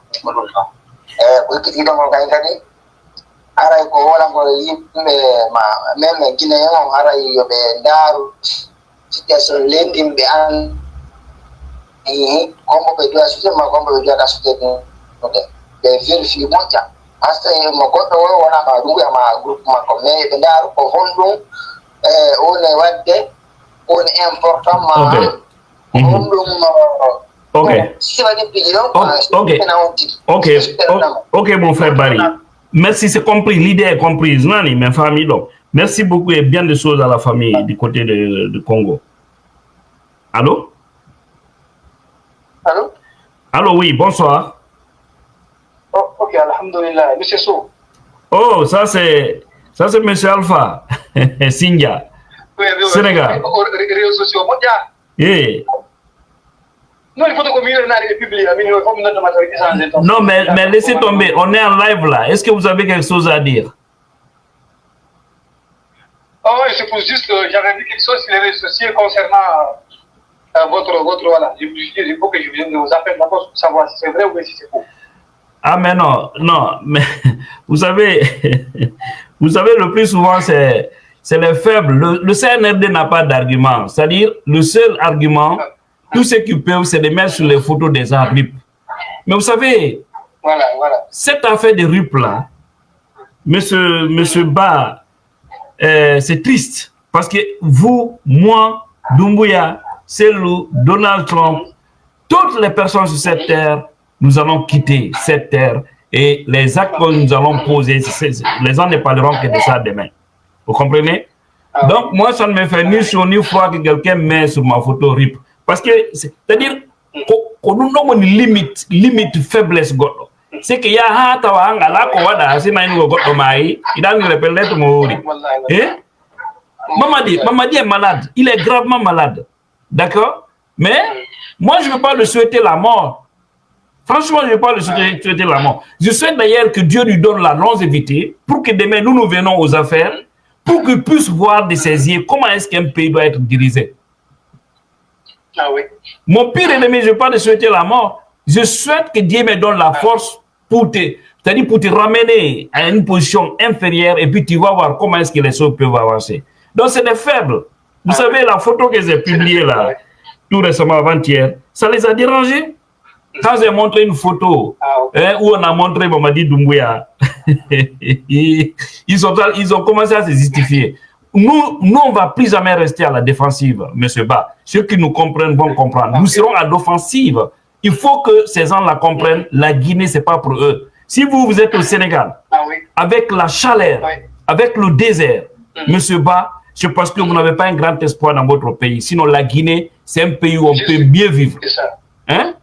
ko kiti do mo kay kadi haray ko wala ko yimbe ma même gine on haray yo be daru situation lendim be an kombo be do asute ma kombo be do asute ko de vérifier mo ja hasta magoɗɗo o wona ma ruya ma groupe makko mais ɓe ndaaro ko honɗum woni wadde woni important ma honɗum si waɗi piiji ɗon ok mon frère Bari, merci, c'est compris, l'idée est comprise nani mes familles donc merci beaucoup et bien de choses à la famille du côté de Congo. Allô allô oui, bonsoir. Ok, alhamdulillah. Monsieur Sow. Oh, ça c'est Monsieur Alpha. Sinja. Oui, Sénégal. Réseaux sociaux. Yeah. Non, il faut que le public. Non, mais laissez tomber. On est en live là. Est-ce que vous avez quelque chose à dire? Oh, oui, c'est pour juste que j'avais dit quelque chose sur les réseaux sociaux concernant votre voilà. Il faut que je vous appelle d'abord pour savoir si c'est vrai ou si c'est faux. Ah mais non, mais vous savez, le plus souvent c'est les faibles. Le CNRD n'a pas d'argument. C'est-à-dire, le seul argument, tout ce qu'ils peuvent, c'est de mettre sur les photos des gens RIP. Mais vous savez, voilà. Cette affaire de RIP là, monsieur Ba, c'est triste. Parce que vous, moi, Doumbouya, Selou, Donald Trump, toutes les personnes sur cette terre, nous allons quitter cette terre et les actes que nous allons poser, les gens ne parleront que de ça demain. Vous comprenez? Donc, moi, ça ne me fait ni chaud ni froid que quelqu'un met sur ma photo RIP. Parce que, c'est-à-dire, qu'on nous donne une limite faiblesse. c'est qu'il y a un tawanga là qu'on va dans c'est maïnou au gotomai il a une répète mouri Mamadi est malade, il est gravement malade, d'accord, mais moi je ne veux pas le souhaiter la mort, franchement je ne veux pas le souhaiter la mort. Je souhaite d'ailleurs que Dieu lui donne la longévité pour que demain nous venons aux affaires, pour qu'il puisse voir de ses yeux comment est-ce qu'un pays doit être dirigé. Ah oui. Mon pire ennemi, je ne veux pas le souhaiter la mort. Je souhaite que Dieu me donne la force pour c'est-à-dire pour te ramener à une position inférieure et puis tu vas voir comment est-ce que les choses peuvent avancer. Donc c'est des faibles. Vous savez, la photo que j'ai publiée là, tout récemment avant-hier, ça les a dérangés. Quand j'ai montré une photo où on a montré Mamadi Doumbouya, ils ont commencé à se justifier. Nous, on ne va plus jamais rester à la défensive, M. Ba. Ceux qui nous comprennent vont comprendre. Nous serons à l'offensive. Il faut que ces gens la comprennent. La Guinée, ce n'est pas pour eux. Si vous êtes au Sénégal, avec la chaleur, avec le désert, M. Ba, c'est parce que vous n'avez pas un grand espoir dans votre pays. Sinon, la Guinée, c'est un pays où on peut mieux vivre. C'est ça. Hein?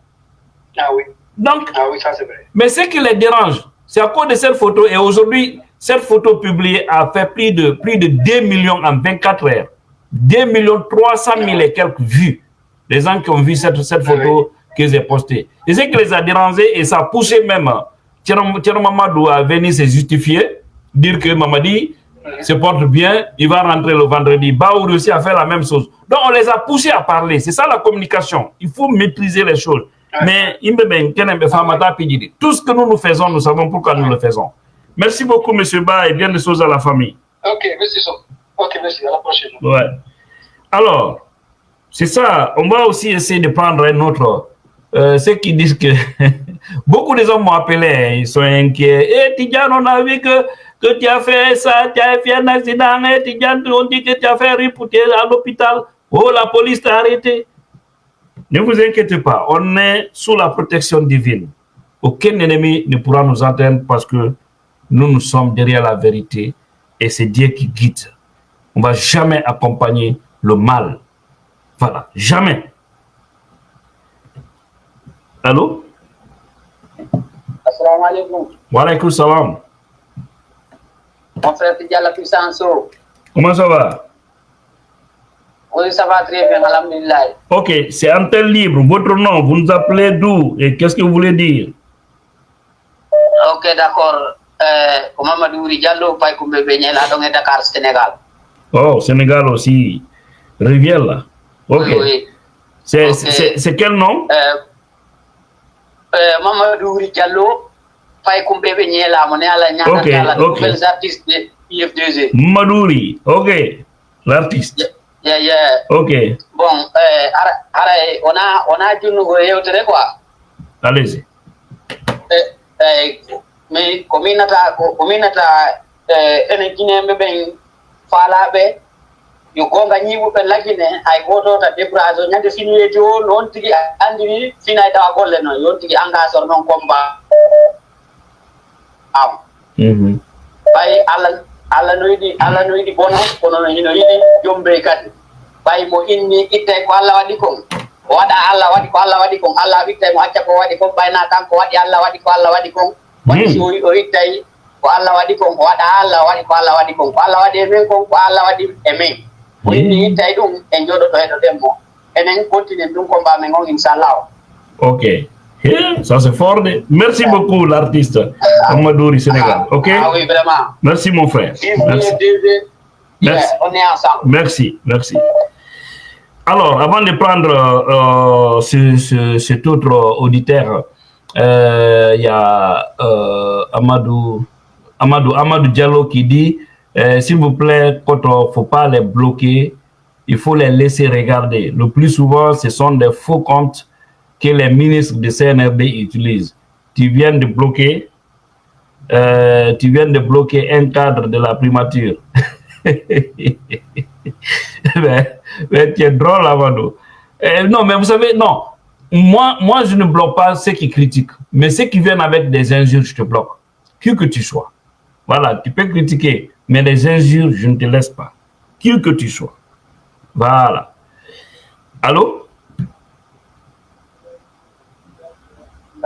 Ah oui. Donc, ça c'est vrai. mais ce qui les dérange, c'est à cause de cette photo. Et aujourd'hui, cette photo publiée a fait plus de 2 millions en 24 heures. 2 300 000 et quelques vues. Les gens qui ont vu cette photo que j'ai postée. Et ce qui les a dérangés, et ça a poussé même Thierno Mamadou à venir se justifier, dire que Mamadi se porte bien, il va rentrer le vendredi. Baour aussi a fait la même chose. Donc on les a poussés à parler. C'est ça la communication. Il faut maîtriser les choses. Mais tout ce que nous faisons, nous savons pourquoi nous le faisons. Merci beaucoup, M. Ba, et bien des choses à la famille. Ok, merci. Ok, merci. À la prochaine. Ouais. Alors, c'est ça. On va aussi essayer de prendre un autre. Ceux qui disent que beaucoup de gens m'ont appelé, ils sont inquiets. Eh, Tidjane, on a vu que tu as fait ça, tu as fait un accident. Eh, Tidjane, on dit que tu as fait reporter à l'hôpital. Oh, la police t'a arrêté. Ne vous inquiétez pas, on est sous la protection divine. Aucun ennemi ne pourra nous atteindre parce que nous sommes derrière la vérité et c'est Dieu qui guide. On ne va jamais accompagner le mal. Voilà, jamais. Allô? Assalamu alaikum. Wa alaikum salam. Mon frère Tidjala Puissance. Comment ça va? Oui, ça va très bien, alhamdulillah. Ok, c'est antenne libre. Votre nom, vous nous appelez d'où et qu'est-ce que vous voulez dire? Ok, d'accord. Mamadou Diallo, Paye Koumbe Benyela, donc Dakar, Sénégal. Oh, Sénégal aussi. Rivière là. Ok. Oui. C'est quel nom? Mamadou Diallo, Paye Koumbe Benyela, mon ala Nyanga, nouvelles artistes de IF2G. Madouri, ok. L'artiste. Yeah. Ok. Bon, on a dit nous quoi. Allez-y. Mais communata ene Guinée ben falabe yo gonga nyibu ben la Guinée ay goto ta débrazo nyande finiyeti o non tigi andiri finay da golle non yon tigi engageur non combat bay alla noydi bono kono no hino yidi jombe kadi bay mo inni itte ko alla wadi ko wada alla wadi ko alla wadi ko alla witte mo acca ko wadi ko bayna kanko wadi alla wadi ko alla wadi ko wadi so o ittay ko alla wadi ko wada alla wadi ko alla wadi ko alla wadi men ko alla wadi e men inni ittay dum en jodo to hedo demmo enen continue dum combat men on inshallah. Ok. Ça c'est fort. Merci beaucoup l'artiste Amadouri Sénégal. Ok. Ah oui, vraiment. Merci mon frère. Merci. Merci. On est ensemble. Merci. Alors, avant de prendre cet autre auditeur, il y a Amadou Diallo qui dit s'il vous plaît, quand il ne faut pas les bloquer, il faut les laisser regarder. Le plus souvent, ce sont des faux comptes que les ministres de CNRD utilisent. Tu viens de bloquer un cadre de la primature. mais tu es drôle, Amadou. Non, mais vous savez, non. Moi, je ne bloque pas ceux qui critiquent. Mais ceux qui viennent avec des injures, je te bloque. Qui que tu sois. Voilà, tu peux critiquer, mais les injures, je ne te laisse pas. Qui que tu sois. Voilà. Allô?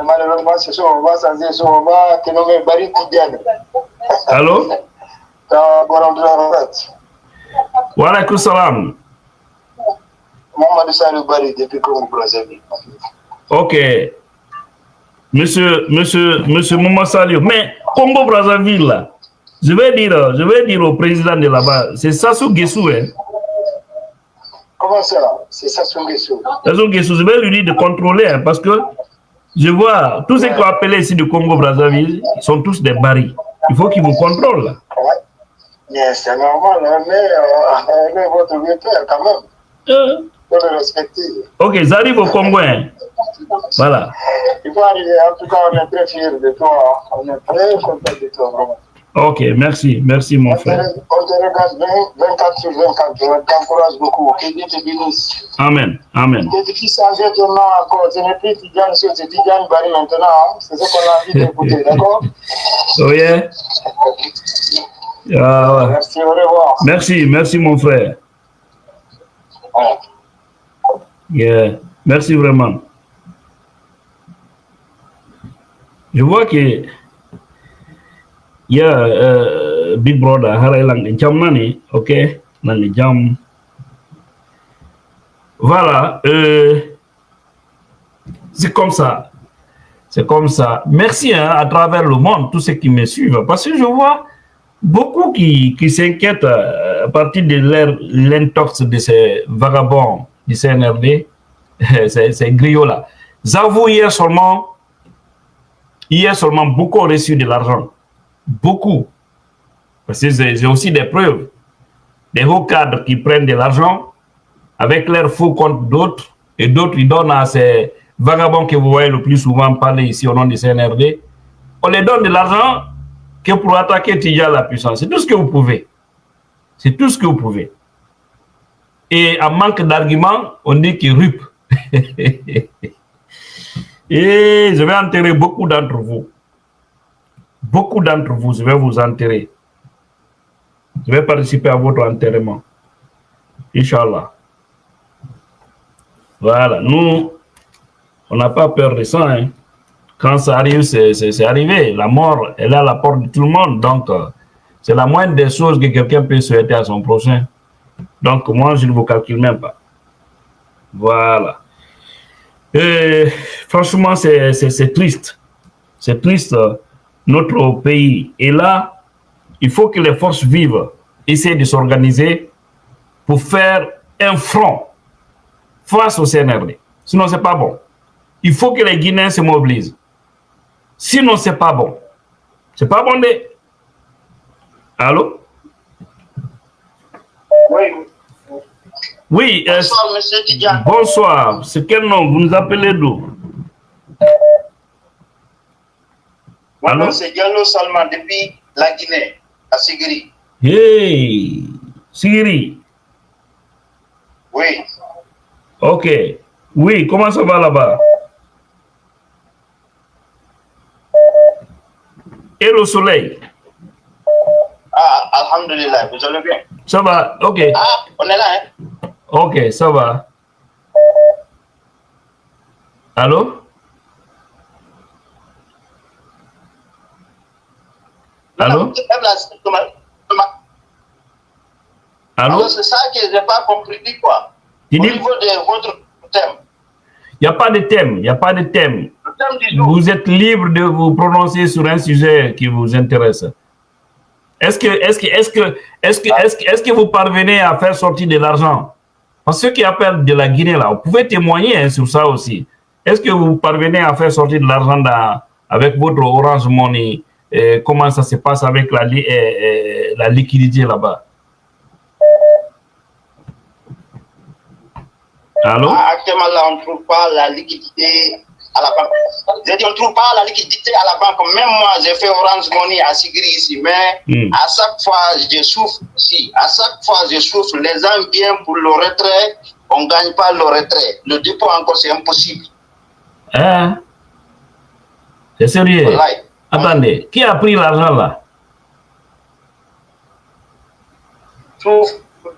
Malheureusement, c'est ça, on va changer, on va te nommer Barry Tidjane. Allô? Wa alaikum salam. Mamadou Salou Barry depuis Congo Brazzaville. Ok. Monsieur Mamadou Salou. Mais Congo Brazzaville là, je vais dire au président de là-bas, c'est Sassou Nguesso, hein? Comment ça? C'est Sassou Nguesso. Sassou Nguesso, je vais lui dire de contrôler, hein, parce que je vois tous ceux qui ont appelé ici du Congo Brazzaville, ils sont tous des barils. Il faut qu'ils vous contrôlent là. Ouais. C'est normal, hein, mais votre vieux père quand même. Faut le respecter. Ok, j'arrive au Congo. Hein. Voilà. Il faut arriver, en tout cas, on est très fiers de toi. On est très content de toi, vraiment. Ok, merci mon frère. On te regarde 24 sur 24, on t'encourage beaucoup. Que Dieu te bénisse. Amen. Que tu changes ton nom encore. Ce n'est plus Tidjane, c'est Tidjane Barry maintenant. Hein. C'est ce qu'on a envie d'écouter, d'accord? Oui. Merci, au revoir. Merci mon frère. Ouais. Yeah. Merci vraiment. Je vois que il y a Big Brother Harailang Jamnani, ok, Nani Jam. Voilà, c'est comme ça. Merci hein, à travers le monde, tous ceux qui me suivent, parce que je vois beaucoup qui s'inquiètent à partir de l'intox de ces vagabonds du CNRD, ces griots-là. J'avoue, hier seulement, beaucoup ont reçu de l'argent. Beaucoup. Parce que j'ai aussi des preuves. Des hauts cadres qui prennent de l'argent avec leurs faux comptes d'autres, et d'autres ils donnent à ces vagabonds que vous voyez le plus souvent parler ici au nom du CNRD. On les donne de l'argent que pour attaquer Tidjane la puissance. C'est tout ce que vous pouvez. Et en manque d'arguments, on dit qu'il rupe. Et je vais enterrer beaucoup d'entre vous. Je vais vous enterrer. Je vais participer à votre enterrement. Inch'Allah. Voilà, nous, on n'a pas peur de ça. Hein. Quand ça arrive, c'est arrivé. La mort, elle est à la porte de tout le monde. Donc, c'est la moindre des choses que quelqu'un peut souhaiter à son prochain. Donc, moi, je ne vous calcule même pas. Voilà. Et, franchement, c'est triste. C'est triste. Notre pays est là. Il faut que les forces vives essaient de s'organiser pour faire un front face au CNRD. Sinon, ce n'est pas bon. Il faut que les Guinéens se mobilisent. Sinon, ce n'est pas bon. C'est pas bon de... Allô? Oui. Bonsoir, monsieur Tidjane. Bonsoir. C'est quel nom? Vous nous appelez d'où? Moi, c'est Diallo Salman depuis la Guinée, à Sigiri. Hey, Sigiri. Oui. Ok. Oui, comment ça va là-bas? Et le soleil? Ah, alhamdulillah, vous allez bien? Ça va, ok. Ah, on est là, hein? Ok, ça va. Allô? Allô? Allô? C'est ça que je n'ai pas compris, quoi. Au niveau de votre thème. Il n'y a pas de thème, Le thème du jour. Vous êtes libre de vous prononcer sur un sujet qui vous intéresse. Est-ce que vous parvenez à faire sortir de l'argent? Parce que ceux qui appellent de la Guinée, là, vous pouvez témoigner hein, sur ça aussi. Est-ce que vous parvenez à faire sortir de l'argent avec votre Orange Money? Comment ça se passe avec la liquidité là-bas? Allô? Actuellement, là, on ne trouve pas la liquidité à la banque. J'ai dit, on ne trouve pas la liquidité à la banque. Même moi, j'ai fait Orange Money à Sigiri ici, mais à chaque fois, je souffre ici. À chaque fois, je souffre. Les gens viennent pour le retrait, on ne gagne pas le retrait. Le dépôt encore, c'est impossible. Hein? C'est sérieux? Voilà. Attendez, qui a pris l'argent là? Je trouve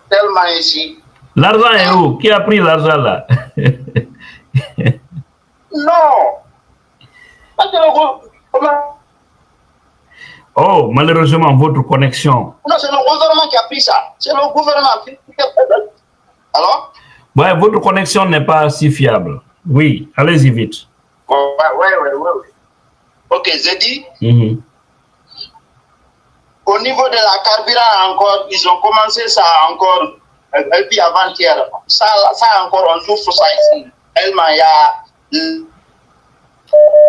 tellement ici. L'argent est où? Qui a pris l'argent là? Non. Oh, malheureusement, votre connexion. Non, c'est le gouvernement qui a pris ça. C'est le gouvernement. Alors? Ouais, votre connexion n'est pas si fiable. Oui, allez-y vite. Ouais. Ok, j'ai dit. Au niveau de la carburant encore, ils ont commencé ça encore, et puis avant-hier. Ça encore, on souffre ça ici. Tellement il y a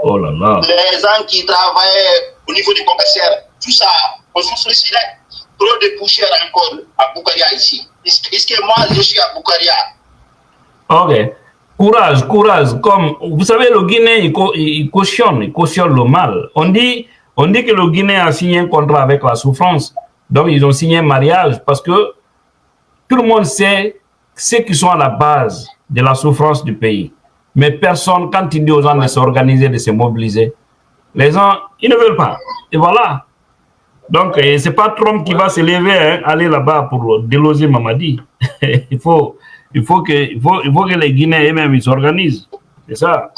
oh là là. les gens qui travaillent au niveau du commercial, tout ça, on souffre ici. Trop de poussière encore à Boukaria ici. Est-ce que moi, je suis à Boukaria? Ok. Courage. Comme vous savez, le Guinée, il cautionne le mal. On dit que le Guinée a signé un contrat avec la souffrance. Donc, ils ont signé un mariage parce que tout le monde sait ceux qui sont à la base de la souffrance du pays. Mais personne, quand il dit aux gens de s'organiser, de se mobiliser, les gens, ils ne veulent pas. Et voilà. Donc, ce n'est pas Trump qui va se lever, hein, aller là-bas pour déloger Mamadi. il faut que les Guinéens eux-mêmes ils s'organisent. C'est ça.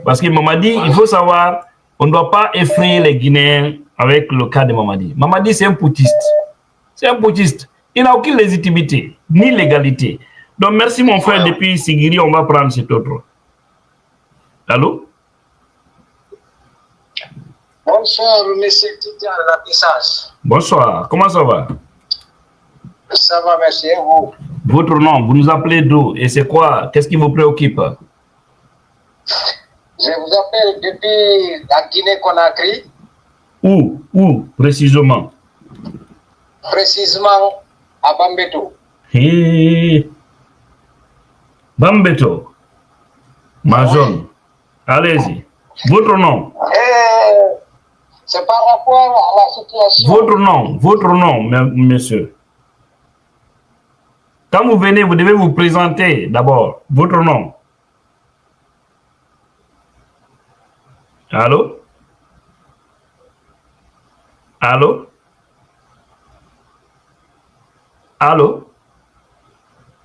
Parce que Mamadi, il faut savoir, on ne doit pas effrayer les Guinéens avec le cas de Mamadi. Mamadi, c'est un putiste. C'est un putiste. Il n'a aucune légitimité, ni légalité. Donc, merci mon frère. Depuis Sigiri, on va prendre cet autre. Allô? Bonsoir, monsieur Tidiane Lapissage. Bonsoir, comment ça va? Ça va, merci. Et vous? Votre nom, vous nous appelez d'où? Et c'est quoi? Qu'est-ce qui vous préoccupe? Je vous appelle depuis la Guinée-Conakry. Où précisément? Précisément à Bambeto. Hey. Bambeto. Ma zone. Allez-y. Votre nom? C'est par rapport à la situation. Votre nom, monsieur. Quand vous venez, vous devez vous présenter d'abord. Votre nom. Allô?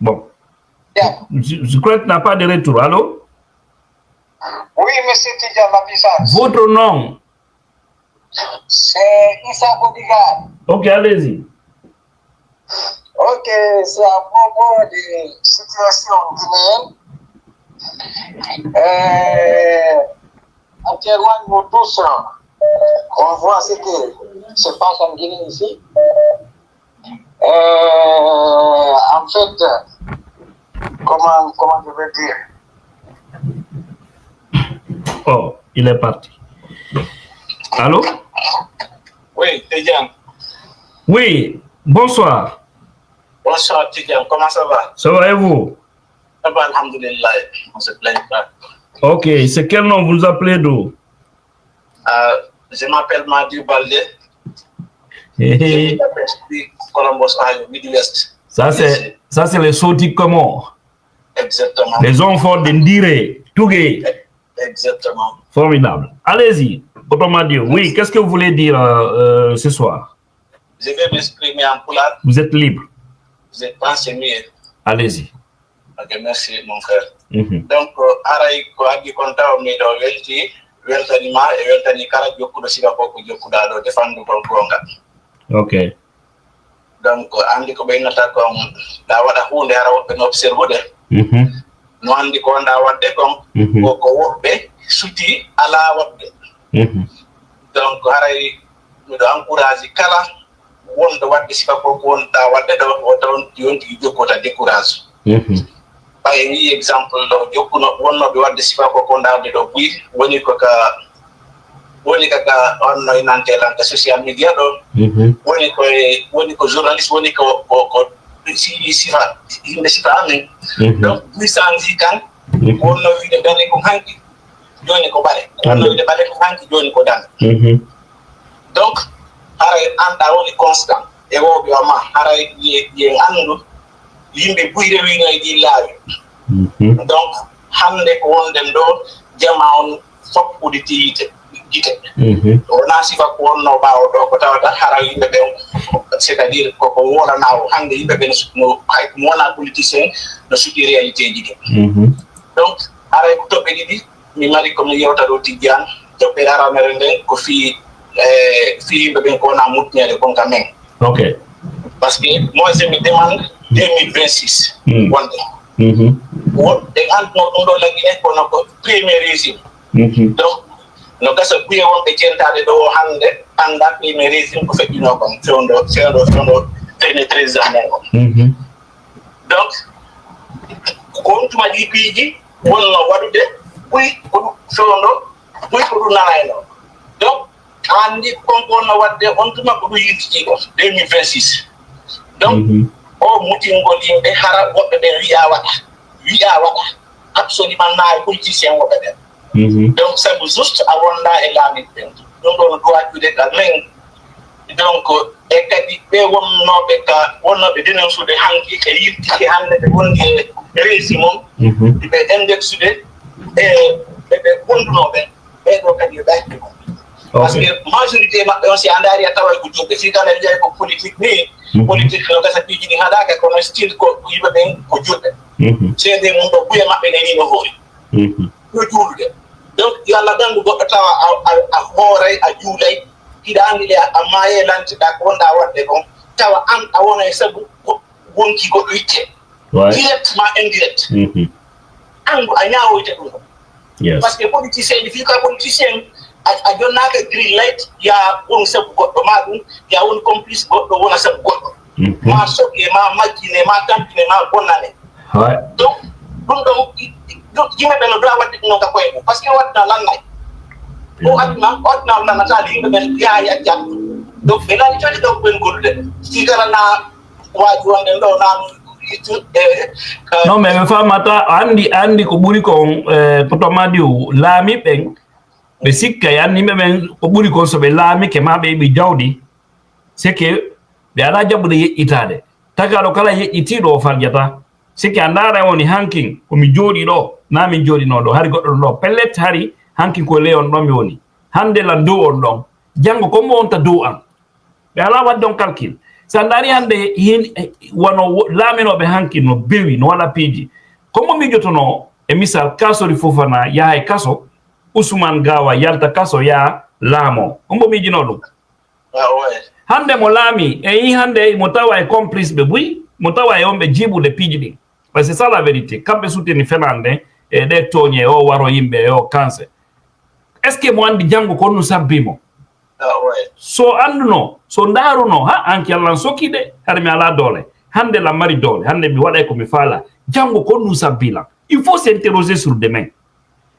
Bon. Je crois qu'il n'y a pas de retour. Allô? Oui, monsieur Tidja Lapissage. Votre nom? C'est Issa Bodigar. Ok, allez-y. Ok, c'est à propos de la situation guinéenne. Actuellement, nous tous, on voit ce qui se passe en Guinée ici. En fait, comment je veux dire? Oh, il est parti. Allô? Oui, Tidjane. Oui, bonsoir. Bonsoir, Tidjane. Comment ça va? Ça va et vous? Ça va, alhamdoulilah. On se plaint pas. Ok, c'est quel nom vous appelez d'où? Je m'appelle Madi Balde. Hey. Columbus, Midwest. Ça, c'est les sautis comment? Exactement. Les enfants d'Indire, Tougué. Exactement. Formidable. Allez-y, autrement dit. Oui, qu'est-ce que vous voulez dire ce soir? Je vais m'exprimer en poulard. Vous êtes libre. Vous êtes pensé mieux. Allez-y. Ok, merci, mon frère. Donc, aray ko agi konta o mi do weltani ma e weltani kala jokkudo siga ko jokkuda do defandu ko gonga. Ok. Donc, andi ko beynata ko da wada hunde ara wobbe no observe de. No andi ko nda wadde kon ko wobbe suti ala wobbe. Donc, aray mi do encourage kala wonde wadde siga ko wonda wadde do o don yonti jokkota décourage. Par exemple, jokkuno wonno be wadde sifa ko kondade do buy woni ko ka onno inantelanka social media do woni ko journaliste woni ko sifa inde sifa amin donc puissance kan wonno wiide dane ko hanki joni ko bare wonno wiide bare ko hanki joni ko dan donc haray anda woni constant e wobi ma haray ye andu yimɓe buyre wino e ɗi laawi donc hannde ko wonɗen ɗo jama on foppude tiyite gite wona sifa ko wonno ɓaawo ɗo ko tawata hara yimɓe ɓen c' est à dire koko wolanawo hannde yimɓe ɓen no hay mo wona politicien no suɗi réalité ji ɗi donc haray ko toɓɓe ɗiɗi mi mari comme yewta do tidiane to be ara merende ko fi be ko na mutnere kon kamen. OK. Parce que moi je me demande 2026 wonde. What they and no ndo la Guinée ko no premier régime. Donc no gasa buye won be jentade do hande anda premier régime ko feddi no kon fondo 13 ans. Donc ko tuma di piji wonno wadude buy ko fondo buy ko nanayno. Donc andi kon no wadde on tuma ko yiti ko 2026. Donc o mutingol yimbe hara wobbe be wi'a wada absolument naay politicien wobbe be. Donc ça vous juste avonda e lami ben. Donc on doit tude ka men. Donc e kadi be wonno be dinen sude hanki e yitti hande be wondi régime be index de be wonduno be do kadi be. Parce que majorité on si andari ataway ko jobbe fi kala jay ko politique ni politique no gasa piji ni hadaka ko no style ko yibe ben ko jobbe c'est des monde buye mabbe ni no hori no julude donc yalla dangu goddo tawa a horay a julay kidandi le amaye lanti da ko nda wadde ko tawa am a wona e sabu wonki goddo itte directement indirect angu a nyaawoyte dum parce que politicien fi ka politicien a jonnaka green light ya on sabu goddo madum ya on complice goddo wona sabu goddo ma soke ma makine ma tampine ma bonane donc donc jime be no do wadde no ka koy parce que wadda lan nay o adna na natali be ya jam donc be la todi do ben gurde sigara na waju wonde do na non mais me fa mata andi ko buri ko to madiu lami ben be sikka yanni men ko buri ko so be laami ke mabe bi jawdi c'est que be ala jabude itade tagalo kala itido farjata c'est que andara woni hanking ko mi jodi do na mi jodi no do hari goddo do pellet hari hanking ko leon do mi woni hande la do on don jango ko mo onta do am be ala waddon calcul sandari hande hin wono laamino be hanking no bewi no wala piji ko mo mi jotono e misal kaso ri fofana ya e kaso Ousmane Gawa yalta kaso ya lamo ombo mi jino dum hande mo lami e hande mo tawa e complice be bui mo tawa e ombe jibu de pijidi parce que c'est ça la vérité kambe souteni fenande e de tonye o waro yimbe o kanse est ce que mo andi jango ko no sabbimo so anduno so ndaruno ha anki Allah sokide har mi ala dole hande la mari dole hande mi wada ko mi fala jango ko no sabbila il faut s'interroger sur demain.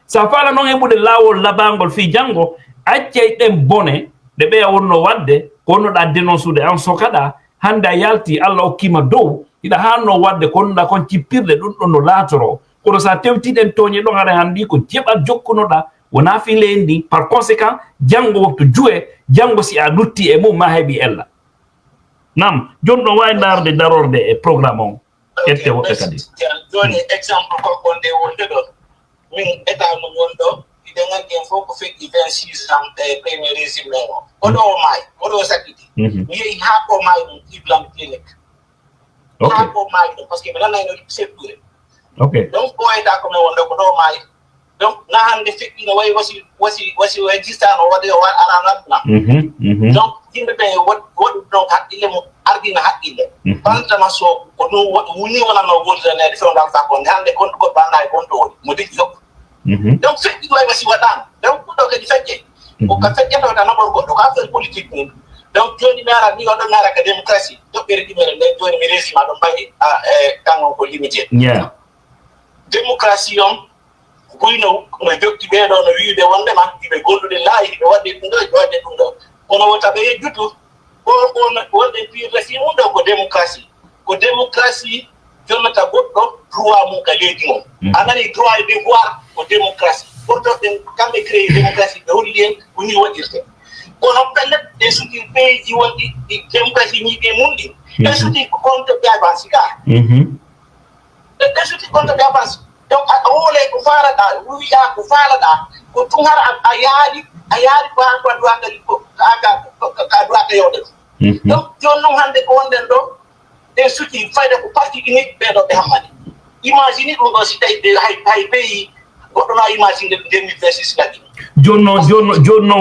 Ça fala non e bude lawol labangol fi jango accay dem bone de be wonno wadde kono da denonsude an sokada handa yalti Allah okima dow ida hanno wadde kono da kon cippirde dun don no latoro kono sa tewti den tonye don hare handi ko jeba jokkuno da wona fi lendi par conséquent jango waktu juwe jango si a lutti e mum ma hebi ella nam jondo way darde darorde e programme on ette wobbe kadi joni exemple ko konde wonde do min état mo wondo ide ngaki en foko fekki 26 ans premier régime no odo may odo sakiti mi ha ko may iblam clinique ha ko may parce que bela nay no secteur OK donc ko état ko wondo ko do may donc na hande fekki no way wasi register no wade o arana na donc yimbe be wod donc hakile mo ardina hakile banta maso ko do woni wala no wolde ne so dal fa ko hande kon ko banda e kon do mo dikki donc fekki do wasi wadan donc ko do ke fekki ko ka fekki do na no go do ka fer politique ni donc joni mara ni do mara ka démocratie do perdi mere ne joni mi resi ma do bayi kango ko limité démocratie on koyno ko jokki be do no wiide wonde ma be gollude laayi be wadde dum do kono wota be juttu ko wonde pi resi mun do ko démocratie jonata goddo droit mun ka leydi mon anani droit et devoir ko démocratie porto den kambe créer démocratie be holli ko ni wadirte kono pelle de suti pays woni démocratie ni be mundi e suti ko compte be avance ka e suti compte be avance donc awole ko farada wiya ko farada ko tungar ayali ba ko duata ko ka duata yode donc jonno hande ko wonden do de suti fayda ko parti unique be do be hamani imagine ko si tay de hay pays goɗɗo ma imagine 2026 kadi jonno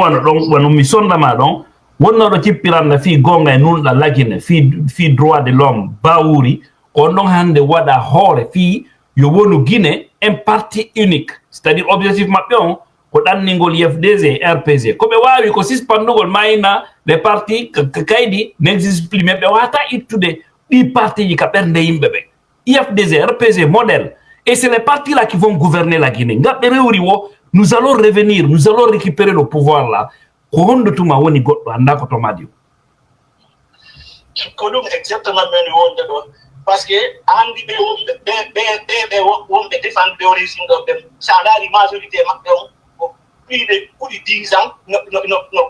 wano ɗon wano mi sondama ɗon wonnoɗo cippiranna fi gonga e nunɗa lagine fi droit de l'homme bawuri on ɗon hande waɗa hoore fi yo wonu Guinée un parti unique c'est à dire objectif maɓɓe on ko ɗanningol FDG RPG ko ɓe wawi ko sispandugol mayna les partis kaydi n'existe plus mais ɓe wata ittude ɗi parti ji ka ɓernde yimɓe ɓe IFDG RPG modèle et c'est les partis là qui vont gouverner la Guinée ngaɓe rewri wo nous allons revenir nous allons récupérer le pouvoir là ko hondotuma woni goɗɗo anda ko tomadi ko ɗum exactement men wonde ɗon par ce que andi ɓe wonɓe défendre ɓe régime ɗo ɓe sa daari majorité maɓɓe on ko plus de ɓuuri 10 ans no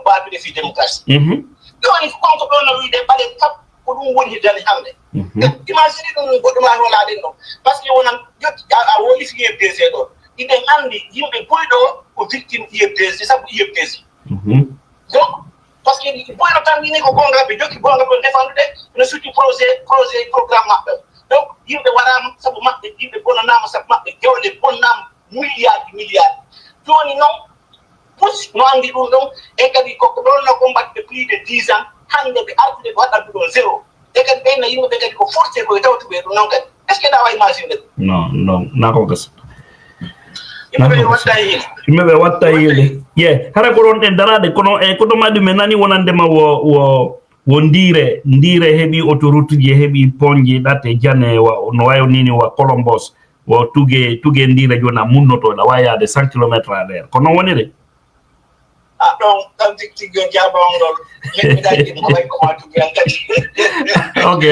batude fi démocratie ɗoni konko ɗo no wiide ɓaɗe kap ko ɗum woni dani hannde imagine ɗum goɗɗuma wolaɗen ɗo par ce que wonan jotti a woni fi IFDG ɗo iɗen andi yimɓe boyɗo ko victime IFDG sabu IFDG donc parce que boyɗo tan wini ko gonga ɓe jokki gonga ko défendude no sutti projet programme maɓɓe donc yimɓe waɗama sabu maɓɓe yimɓe bonnanama sabu maɓɓe gewle bonnama milliard joni noon pus no andi ɗum ɗon e kadi koko ɗon no ko mbaɗɓe plus de 10 ans hande ɓe artude ɓe waɗa ɗum ɗon zéro e kadi ɓeyna yimɓeɓe kadi ko forcé koye tawtuɓe ɗum noon kadi est ce que ɗa wawi imagine non nako gas yimɓeɓe watta yiile yimɓeɓe watta yiile ye hara ko ɗon ɗe darade kono e ko ɗomaɗi mi nani wonandema wo ndire heeɓi autoroute ji heeɓi ponji ɗatte jane no wayo nini wa Colombos wo tuge ndire joni a munnotoɗa wawi yaade 100 kilométre à l'heure ko noon woni de ɗon tan tiggo jabongol min miɗaji mo way koma tugiyan kadi ok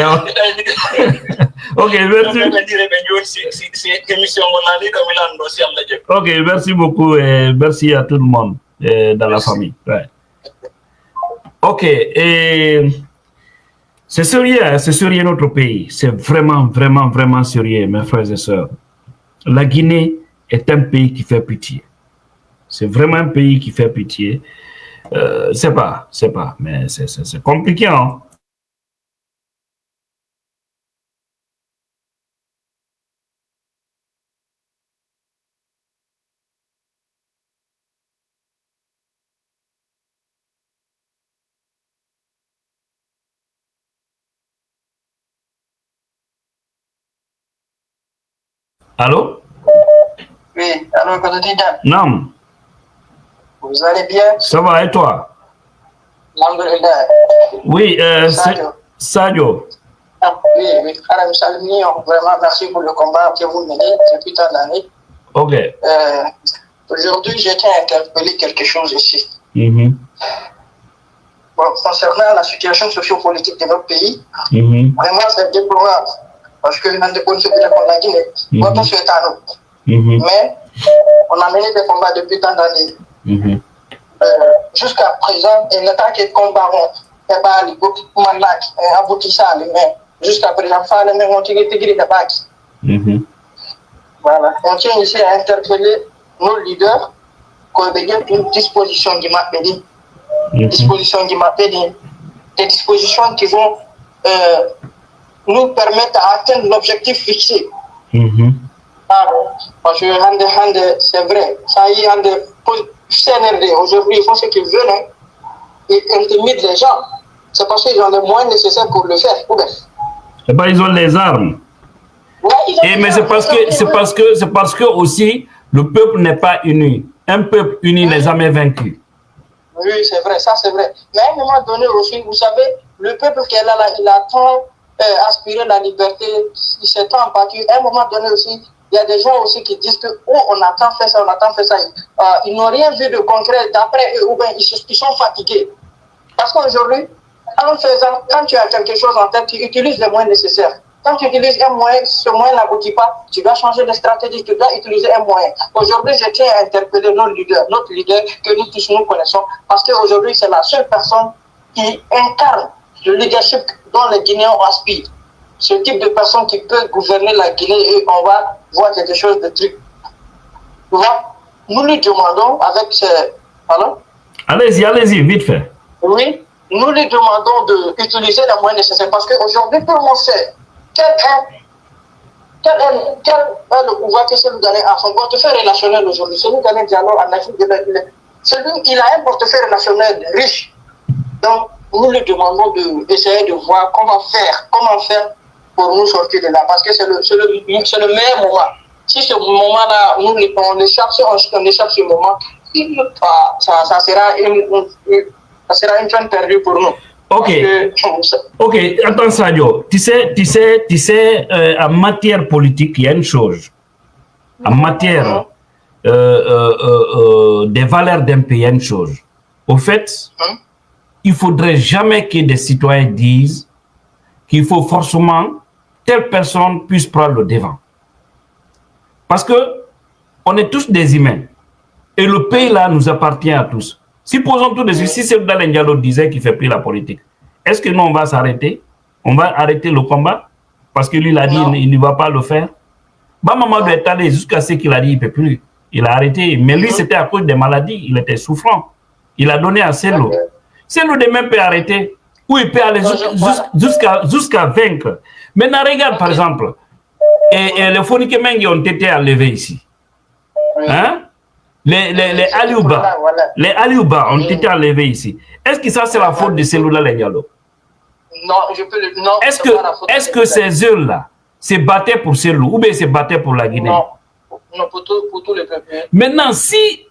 merci dire ɓe joni si émission gonani komi lanɗo si Allah jaɓi ok merci beaucoup et merci à tout le monde dans la famille ouais. Ok c'est sérieux notre pays c'est vraiment sérieux mes frères et sœurs la Guinée est un pays qui fait pitié. C'est vraiment un pays qui fait pitié. C'est pas, mais c'est compliqué, hein. Allô? Oui, allô, Kododida. Non. Vous allez bien? Ça va, et toi? Alhamdulillah. Oui, Sadio. Oui, Aram Salmi, vraiment merci pour le combat que vous menez depuis tant d'années. Ok. Aujourd'hui, j'étais interpellé quelque chose ici. Bon, concernant la situation sociopolitique de notre pays, vraiment c'est déplorable. Parce que dans des conditions de la Guinée, notre souhait à nous. Mais on a mené des combats depuis tant d'années. Jusqu'à présent, il n'est pas que combattant, et pas les mandat, aboutissant mais jusqu'à présent, il faut les monter de bac. Voilà. On tient ici à interpeller nos leaders qu'on ait une disposition qui m'a pédé. Dispositions qui m'a pédé. Des dispositions qui vont nous permettre d'atteindre l'objectif fixé. Parce que c'est vrai, ça y est, CNRD aujourd'hui, ils font ce qu'ils veulent, ils intimident les gens. C'est parce qu'ils ont les moyens nécessaires pour le faire. C'est pas ils ont les armes. Ouais, mais c'est parce que aussi le peuple n'est pas uni. Un peuple uni n'est jamais vaincu. Oui, c'est vrai, ça c'est vrai. Mais à un moment donné aussi, vous savez, le peuple qui est là, il a tant aspiré la liberté, il s'est tant battu. À un moment donné aussi, il y a des gens aussi qui disent que on a tant fait ça, on a tant fait ça. Ils n'ont rien vu de concret d'après eux, ou bien ils sont fatigués. Parce qu'aujourd'hui, quand tu as quelque chose en tête, tu utilises les moyens nécessaires. Quand tu utilises un moyen, ce moyen n'aboutit pas, tu dois changer de stratégie, tu dois utiliser un moyen. Aujourd'hui, je tiens à interpeller notre leader que nous tous nous connaissons, parce qu'aujourd'hui, c'est la seule personne qui incarne le leadership dont les Guinéens aspirent. Ce type de personne qui peut gouverner la Guinée et on va voir quelque chose de truc. Tu vois, nous lui demandons avec ces... Pardon? Allez-y, vite fait. Oui, nous lui demandons d'utiliser les moyens nécessaires parce qu'aujourd'hui, tout le monde sait quel est quel est le pouvoir que Cellou Dalein a? Son portefeuille relationnel aujourd'hui. Cellou Dalein Diallo en Afrique de l'Ouest, il a un portefeuille relationnel riche. Donc, nous lui demandons d'essayer de voir comment faire pour nous sortir de là. Parce que c'est le meilleur moment. Si ce moment-là, on échappe ce moment, ça sera une fin perdue pour nous. Ok, attends Sadio, tu sais, en matière politique, il y a une chose. En matière des valeurs d'un pays, il y a une chose. Au fait, il ne faudrait jamais que des citoyens disent qu'il faut forcément telle personne puisse prendre le devant. Parce que on est tous des humains. Et le pays là nous appartient à tous. Supposons tout de suite, si Cellou Dalein Diallo disait qu'il ne fait plus la politique, est-ce que nous on va s'arrêter? On va arrêter le combat? Parce que lui il a dit il ne va pas le faire. Mamadou est allé jusqu'à ce qu'il a dit il ne peut plus. Il a arrêté. Mais lui c'était à cause des maladies. Il était souffrant. Il a donné à Cellou. Cellou de même peut arrêter. Ou il peut aller jusqu'à vaincre. Maintenant regarde par exemple. Et les Fonikemengi ont été enlevés ici. Hein? Les Aliouba ont été enlevés ici. Est-ce que ça c'est la faute de Cellou Dalein Diallo? Non, je peux le non. Est-ce que ces eux-là se battaient pour Cellou ou bien se battaient pour la Guinée? Non, pour tous les peuples. Maintenant, si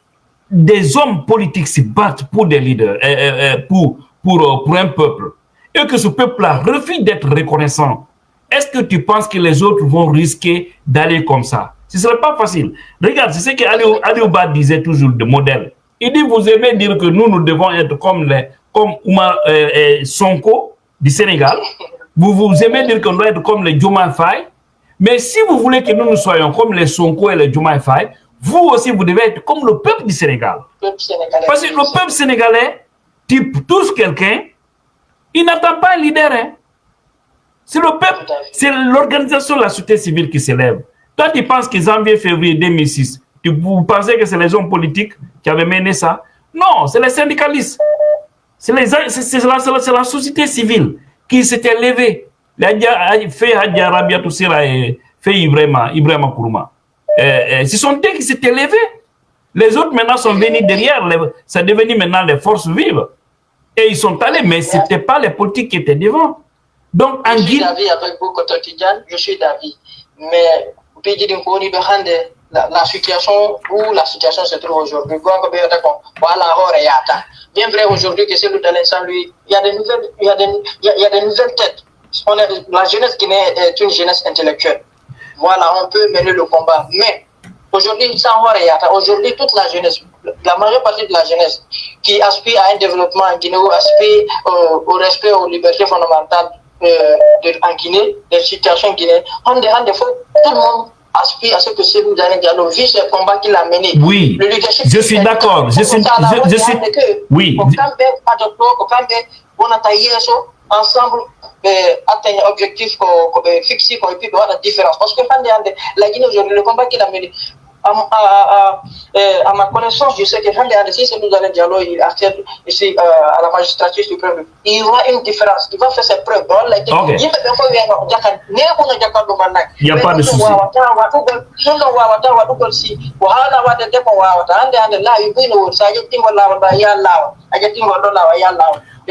des hommes politiques se battent pour des leaders, pour un peuple, et que ce peuple-là refuse d'être reconnaissant, est-ce que tu penses que les autres vont risquer d'aller comme ça? Ce ne serait pas facile. Regarde, c'est ce que Aliouba disait toujours de modèle. Il dit, vous aimez dire que nous devons être comme Oumar Sonko du Sénégal. Vous aimez dire qu'on doit être comme les Diomaye Faye. Mais si vous voulez que nous soyons comme les Sonko et les Diomaye Faye, vous aussi, vous devez être comme le peuple du Sénégal. Parce que le peuple sénégalais, tu touches quelqu'un, il n'attend pas un leader. Hein. C'est le peuple, c'est l'organisation de la société civile qui s'élève. Toi, tu penses que janvier-février 2006, vous pensez que c'est les hommes politiques qui avaient mené ça? Non, c'est les syndicalistes. C'est la société civile qui s'était levée. Fait Hadja Rabia Toussira et fait Ibrahima Kourouma. Ce sont eux qui s'étaient levés. Les autres maintenant sont venus derrière. C'est devenu maintenant les forces vives. Et ils sont allés, mais ce n'était pas les politiques qui étaient devant. Donc, je suis d'avis avec vous, Kototidiane, je suis d'avis. Mais, la situation où la situation se trouve aujourd'hui, bien vrai aujourd'hui que Cellou Dalein Diallo, lui, il y a des nouvelles têtes. La jeunesse guinéenne est une jeunesse intellectuelle. Voilà, on peut mener le combat. Mais aujourd'hui, aujourd'hui, toute la jeunesse, la majeure partie de la jeunesse qui aspire à un développement en Guinée, ou aspire au respect aux libertés fondamentales en Guinée, des situations guinéennes, on demande des fois, tout le monde aspire à ce que Cellou Dalein Diallo vit ce combat qu'il a mené. Oui, je suis d'accord. Oui. Ensemble, atteindre l'objectif fixé, et puis voir la différence. Parce que la Guinée aujourd'hui, le combat qu'il a mené, à ma connaissance, je sais que si Cellou Dalein Diallo il accède ici à la magistrature suprême, il y aura une différence. Il va faire ses preuves. Okay. Il n'y a pas de souci.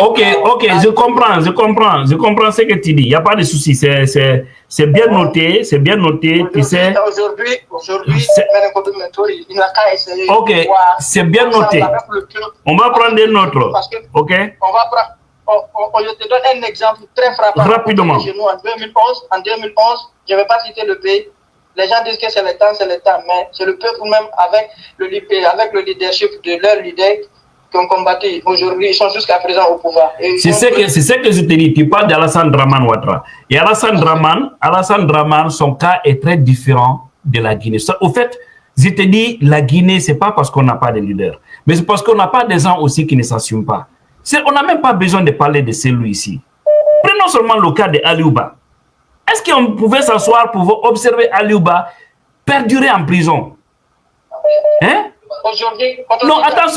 Ok, je comprends ce que tu dis. Il n'y a pas de souci. C'est bien noté, tu sais. Aujourd'hui, ok, c'est bien noté. On va prendre un autre. Ok. Je te donne un exemple très frappant. Rapidement. Chez nous, en 2011, je ne vais pas citer le pays. Les gens disent que c'est le temps, mais c'est le peuple même avec le leadership de leur leader qui ont combattu. Aujourd'hui, ils sont jusqu'à présent au pouvoir. C'est ce que je te dis. Tu parles d'Alassane Draman Ouattara. Et Alassane Draman, son cas est très différent de la Guinée. Au fait, je te dis, la Guinée, ce n'est pas parce qu'on n'a pas de leader, mais c'est parce qu'on n'a pas des gens aussi qui ne s'assument pas. On n'a même pas besoin de parler de celui ici. Prenons seulement le cas de Aliouba. Est-ce qu'on pouvait s'asseoir pour observer Aliouba perdurer en prison? Hein? Non, attends.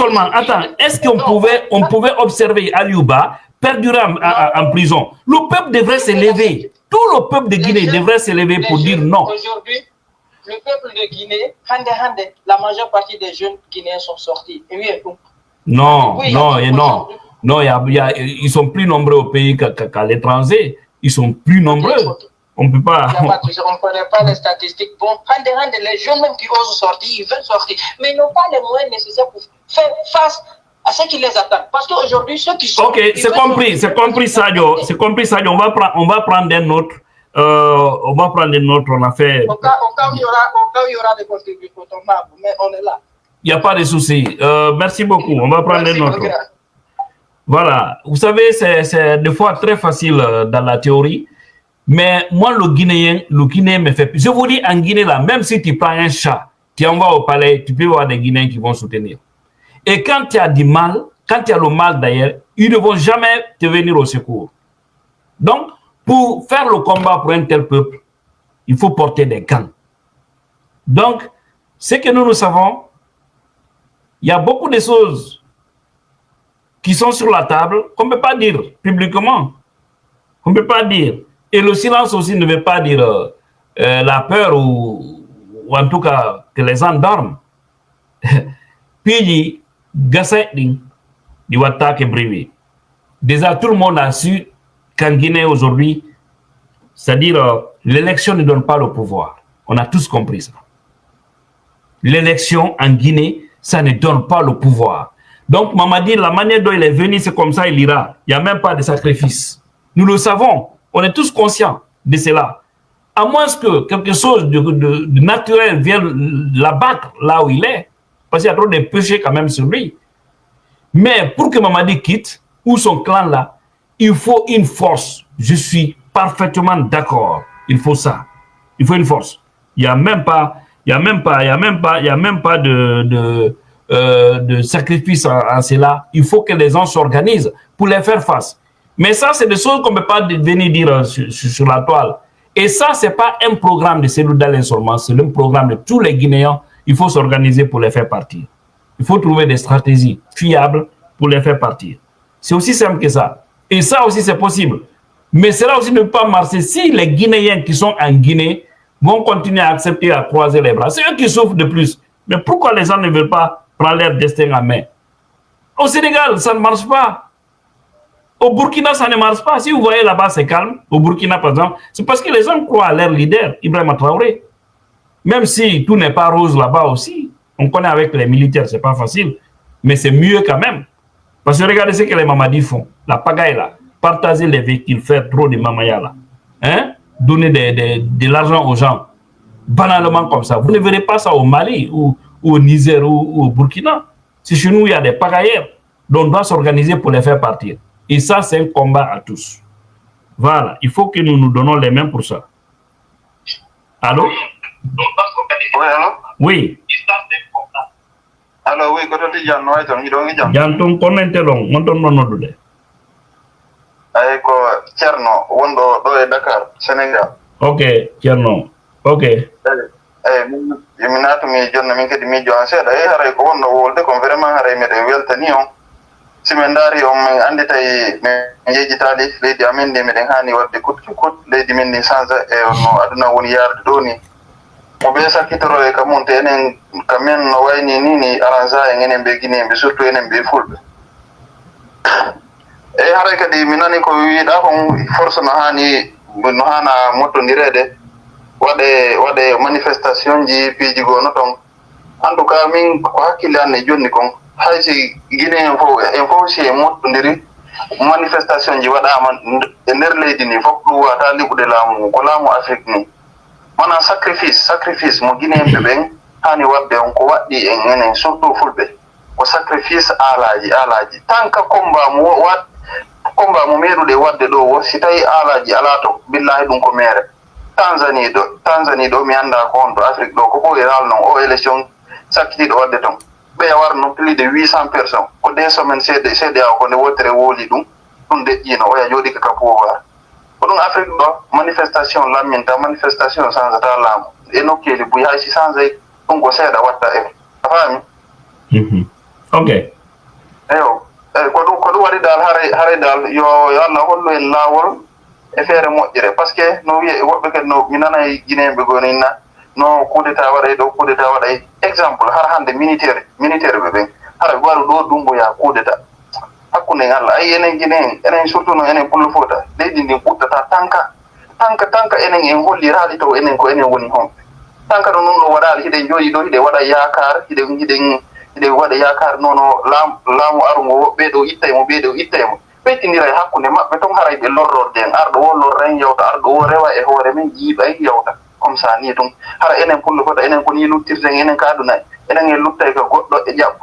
Est-ce qu'on pouvait observer Aliouba perdurer en prison. Le peuple devrait s'élever. Tout le peuple de Guinée devrait s'élever pour dire non. Aujourd'hui, le peuple de Guinée, la majeure partie des jeunes Guinéens sont sortis. Et oui, non, ils sont plus nombreux au pays qu'à l'étranger. Ils sont plus nombreux. On peut pas. On ne connaît pas les statistiques. Bon, les jeunes même qui osent sortir, ils veulent sortir, mais ils n'ont pas les moyens nécessaires pour faire face à ce qui les attend. Parce qu'aujourd'hui, ceux qui sont. Ok, c'est compris, Sadio. C'est compris, Sadio. On va prendre un autre. On a fait. Au cas où il y aura des contributions, mais on est là. Il n'y a pas de souci. Merci beaucoup. On va prendre un autre. Voilà. Vous savez, c'est des fois très facile dans la théorie. Mais moi, le Guinéen me fait. Je vous dis, en Guinée, là, même si tu prends un chat, tu envoies au palais, tu peux voir des Guinéens qui vont soutenir. Et quand tu as du mal, quand tu as le mal d'ailleurs, ils ne vont jamais te venir au secours. Donc, pour faire le combat pour un tel peuple, il faut porter des gants. Donc, ce que nous savons, il y a beaucoup de choses qui sont sur la table qu'on ne peut pas dire publiquement. On ne peut pas dire. Et le silence aussi ne veut pas dire la peur ou en tout cas que les gens dorment. Puis, déjà, tout le monde a su qu'en Guinée aujourd'hui, c'est-à-dire l'élection ne donne pas le pouvoir. On a tous compris ça. L'élection en Guinée, ça ne donne pas le pouvoir. Donc, Mamadi, la manière dont il est venu, c'est comme ça il ira. Il n'y a même pas de sacrifice. Nous le savons. On est tous conscients de cela. À moins que quelque chose de naturel vienne l'abattre là où il est. Parce qu'il y a trop de péchés quand même sur lui. Mais pour que Mamadi quitte, ou son clan là, il faut une force. Je suis parfaitement d'accord. Il faut ça. Il faut une force. Il n'y a même pas de sacrifice à cela. Il faut que les gens s'organisent pour les faire face. Mais ça, c'est des choses qu'on ne peut pas venir dire sur la toile. Et ça, ce n'est pas un programme de cellules d'Alain seulement, c'est un programme de tous les Guinéens. Il faut s'organiser pour les faire partir. Il faut trouver des stratégies fiables pour les faire partir. C'est aussi simple que ça. Et ça aussi, c'est possible. Mais cela aussi ne peut pas marcher si les Guinéens qui sont en Guinée vont continuer à accepter, à croiser les bras. C'est eux qui souffrent de plus. Mais pourquoi les gens ne veulent pas prendre leur destin en main? Au Sénégal, ça ne marche pas. Au Burkina, ça ne marche pas. Si vous voyez là-bas, c'est calme. Au Burkina, par exemple, c'est parce que les gens croient à leur leader, Ibrahima Traoré. Même si tout n'est pas rose là-bas aussi. On connaît avec les militaires, c'est pas facile. Mais c'est mieux quand même. Parce que regardez ce que les Mamadis font. La pagaille là. Partager les véhicules, faire trop de mamaya là. Hein? Donner de l'argent aux gens. Banalement comme ça. Vous ne verrez pas ça au Mali ou au Niger ou au Burkina. Si chez nous, il y a des pagailleurs. Donc on doit s'organiser pour les faire partir. Et ça, c'est un combat à tous. Voilà. Il faut que nous nous donnons les mains pour ça. Allô? Oui, allô? Oui. Allô, oui, quand on dit Jan Noël, on dit Jan. Jan, ton comment est long? On t'en donne de Aiko Tierno, Wondo, Doe Dakar, Sénégal. Ok, Tierno. Ok. Minatu mi jonna min kadi mi joan seeɗa haray ko wonno wolde ko vraiment haray miɗen weltani on simin daari on min andi tawi min yejjitali leydi amin ndi miɗen hani wadde kut leydi min ndi change e no aduna woni yarde ɗo ni mo ɓe sakkitoro e kamum te enen kamen no wayni ni ni arrangea en enen ɓe guinéɓe surtout enen ɓe fulɓe eyi haray kadi mi nani ko wiiɗa kon force no hana mottodirede waɗe manifestation ji piiji goo no toon en tout cas min ko hakkille an e jonni kon haysi guine en fof si e mottodiri manifestation ji waɗama e nder leydi ni fof ɗum wata liɓude laamu ko laamu afrique ni wona sacrifice mo guinéenɓe ɓen hani wadde on ko waɗɗi en enen surtout fulɓe ko sacrifice alaji tant que combat mo meeɗuɗe wadde ɗo wo si tawi alaji ala to billahi ɗum ko mere Tanzanie ɗo mi anda ko on to Afrique ɗo ko ɓoyiral noon o élection sakkitiɗo wadde toon ɓeya war no plus de 800 personnes ko des semaines seeɗe aw ko nde wotere wooli ɗum deƴƴino oya jooɗi ka pouvoir ko ɗum Afrique ɗo manifestation lamminta manifestation changata laamu e nokkeeli buy hay si change ɗum ko seeɗa watta a faami ok eyo ko ɗum waɗi dal hare dal yo Allah hollu en laawol e feere moƴƴere par ce que no wiye woɓɓe kadi no mi nana e guinéɓe goninna no coup d'état waɗay ɗo coup d'état waɗay exemple har hande militaire ɓe ɓen hara ɓe waɗu ɗo dumboya coup d'état hakkunde en Allah ayi enen guinéen enen surtout no enen pullo fota leydi ndin ɓuttata tanka enen en holliraali taw enen ko enen woni homɓe tanka ɗo noon ɗo waɗaali hiɗen jooɗi ɗo hiɗe waɗa yakar hiɗe waɗa yakar nono laamu arungo woɓɓe ɗo ittaymo ɓeeɗo ittaymo ɓeytindira e hakkunde maɓɓe ton haray ɓe lorrorde en arɗo wo lorra en yawta arɗo wo rewa e hoore men jiiɓa en yawta comme ça ni ton hara enen pullo fota enen ko ni luttirten enen ka aduna enen en luttay ko goɗɗo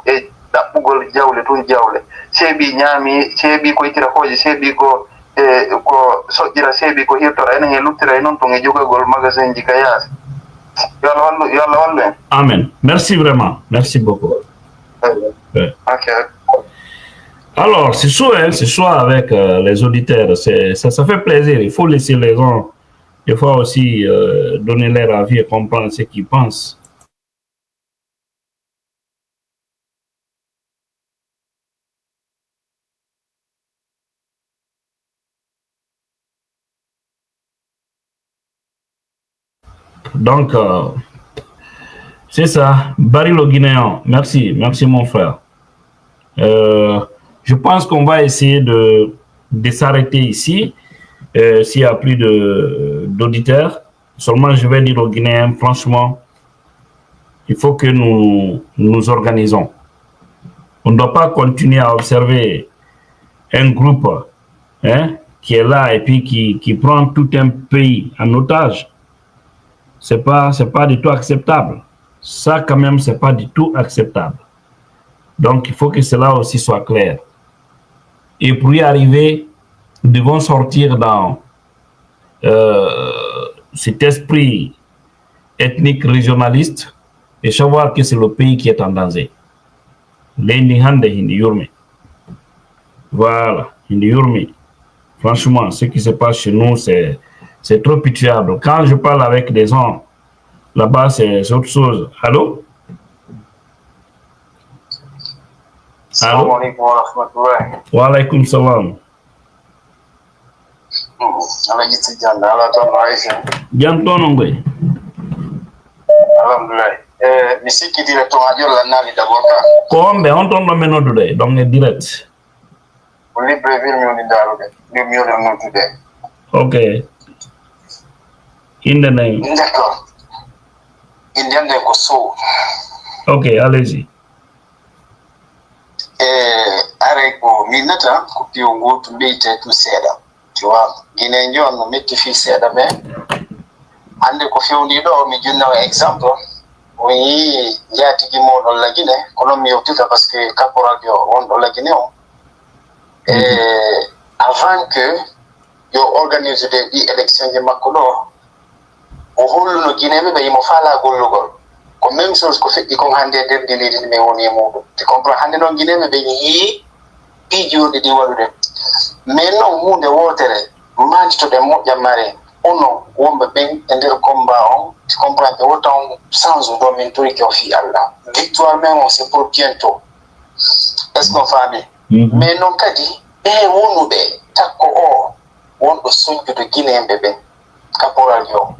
e ɗaɓɓugol jawle tun jawle seeɓi ñaami seeɓi ko ittira fooje seeɓi ko soƴƴira seeɓi ko hirtora enen e luttira e noon ton e jogagol magasin ji ka yaasi yo Allah wallu en. Amen. Merci vraiment. Merci beaucoup. Ouais. Ok. Alors, c'est soit avec les auditeurs, ça fait plaisir. Il faut laisser les gens, des fois aussi, donner leur avis et comprendre ce qu'ils pensent. Donc, c'est ça. Barry le Guinéen, merci mon frère. Je pense qu'on va essayer de s'arrêter ici. S'il n'y a plus d'auditeurs, seulement je vais dire aux Guinéens, franchement, il faut que nous nous organisons. On ne doit pas continuer à observer un groupe qui est là et puis qui prend tout un pays en otage. C'est pas du tout acceptable. Ça, quand même, c'est pas du tout acceptable. Donc, il faut que cela aussi soit clair. Et pour y arriver, nous devons sortir dans cet esprit ethnique régionaliste et savoir que c'est le pays qui est en danger. Voilà, franchement, ce qui se passe chez nous, c'est trop pitiable. Quand je parle avec des gens, là-bas, c'est autre chose. Allô? Assalamu alaikum wa rahmatullahi. Wa alaikum salam. Ala jitti janda, ala tono Aïcha. Jantono ngoy. Alhamdulillah. Mi sikki dire to ajolla nali d'abord ka. Ko ombe on ton do menodo de, donc direct. Ko Libreville mi woni darude. Mi woni notude. Okay. In the name. D'accord. Indian de Koso. Okay, allez-y. Areko minata ko piyo ngotu beyte tu seeda. Tu vois, Guinée njon no metti fi seeda be. Ande ko fewni do mi junna exemple. Oui, jati gi modo la Guinée, kono mi yottita parce que caporal yo on do la Guinée on. Avant que yo organise des élections de makolo, o hollu no Guinée be yimo fala gollugol. Ko même chose ko feƴƴi kon hande nder de leydi men woni e muɗum te comprend hande noon guinéɓe ɓe yi piijoɗe ɗi waɗude mais noon hunde wotere majitoɗe moƴƴa mare ono wonɓe ɓen e nder combat on te comprend ɓe wotta on change ɗo min toriki o fi Allah victoire men on c'est pour bientôt est ce qu'on faami mais noon kadi ɓe wonuɓe takko o wonɗo soñjude guinéɓe ɓen caporal yo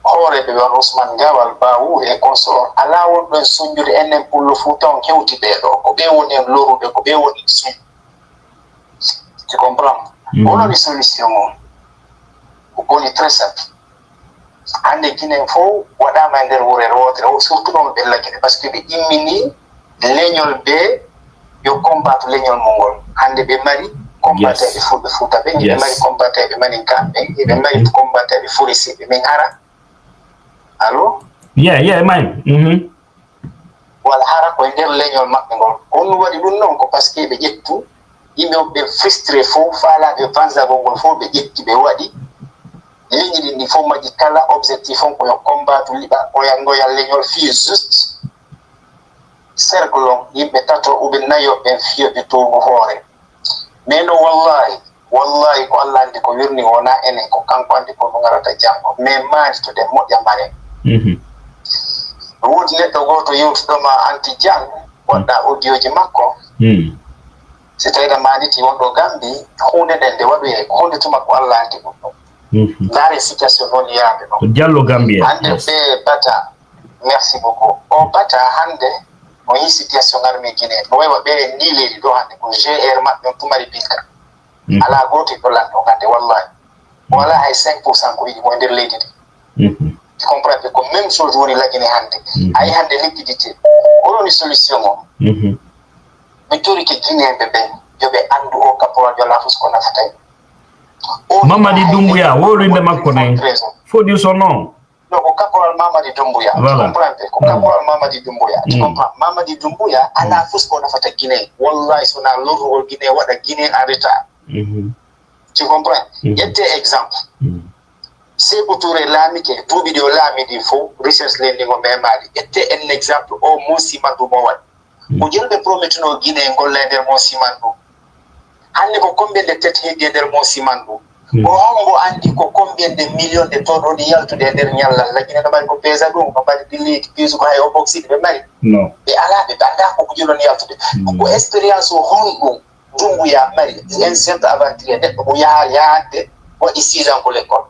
hoore ɓe wan Ousmane Gawal Bawu e consort ala wonɗo en soñjude enen pullo Fouta on hewti ɓeeɗo ko ɓe woni en lorude ko ɓe woni soñ tu comprends ononi solution o woni très simple hande Guinée fof waɗama e nder wurere wotere o surtout ɗon ɓe Guinée par ce que ɓe immini leñol ɓe yo combattre leñol mongol hande ɓe mari combatteɓe fulɓe Fouta ɓe ɓe mari combatteɓe maninkaɓe ɓe mari combatteɓe forestier ɓe min ara. Allô? Yeah, man. Wala hara ko nder leñol maɓɓe ngol on waɗi ɗum noon ko par ce que ɓe ƴettu yimɓe ɓe frustré fof faalaɓe vansagol ngol fof ɓe ƴetti ɓe waɗi leñi ɗin ɗi fof maji kala objectif on koyo combattu liɓa oyangoyal leñol fii juste cercle on yimɓe tato uɓe nayo ɓen fiyoɓe togu hoore mais no wallahi ko Allah andi ko wirni wona enen ko kanko andi ko no garata janggo mais maadi to de moƴƴa mare woodi neɗɗo goto yewtuɗoma anti jang waɗɗa audio ji makko si tawi ɗa maaniti wonɗo Gambi hunde nden nde waɗoye hunde tuma ko Allah andi ɗum ɗon laare situation noon yaaɓe ɗon Diallo Gambia hande ɓe bata merci beaucoup o bata hande mo yi situation ngarmi Guinée mo wawa ɓe ndi leydi ɗo hande ko GR maɓɓe on tumari binka ala goto dollan ɗo hande wallahi wala hay 5% ko yiɗi mo nder leydi ndi tu comprends ko même chose woni lagine hande ayi hande liquidité holoni solution o mi tori ke Guinéen ɓe ɓen yoɓe andu o caporal jola fus ko nafatay Mamadi Doumbouya wolinde makko nayi faut dire son nom non ko caporal Mamadi Doumbouya voilà. Tu comprends ko caporal Mamadi Doumbouya tu comprends Mamadi Doumbouya ala fus ko nafata Guinée wallahi sona lorrugol Guinée waɗa Guinée en retard tu comprends yette exemple Sékou Touré laamike duuɓi ɗi o laamidi fof recherche lendingo memaɗi ƴette en exemple o mo simandu mo waɗi ko jelɓe promettino Guinée golla e nder mo simandu hande ko combien de tête heddi e nder mo simandu o hombo andi ko combien de millions de tonnes woni yaltude e nder ñallal lagine no mbaɗi ko pesa ɗum no mbaɗi dilliki pisu ko hay o boxide ɓe mari ɓe ala ɓe anda koko jilon yaltude ko expérience o honɗum Doumbouya mari un simple aventurier neɗɗo mo yahande waɗi 6 ans ko l'école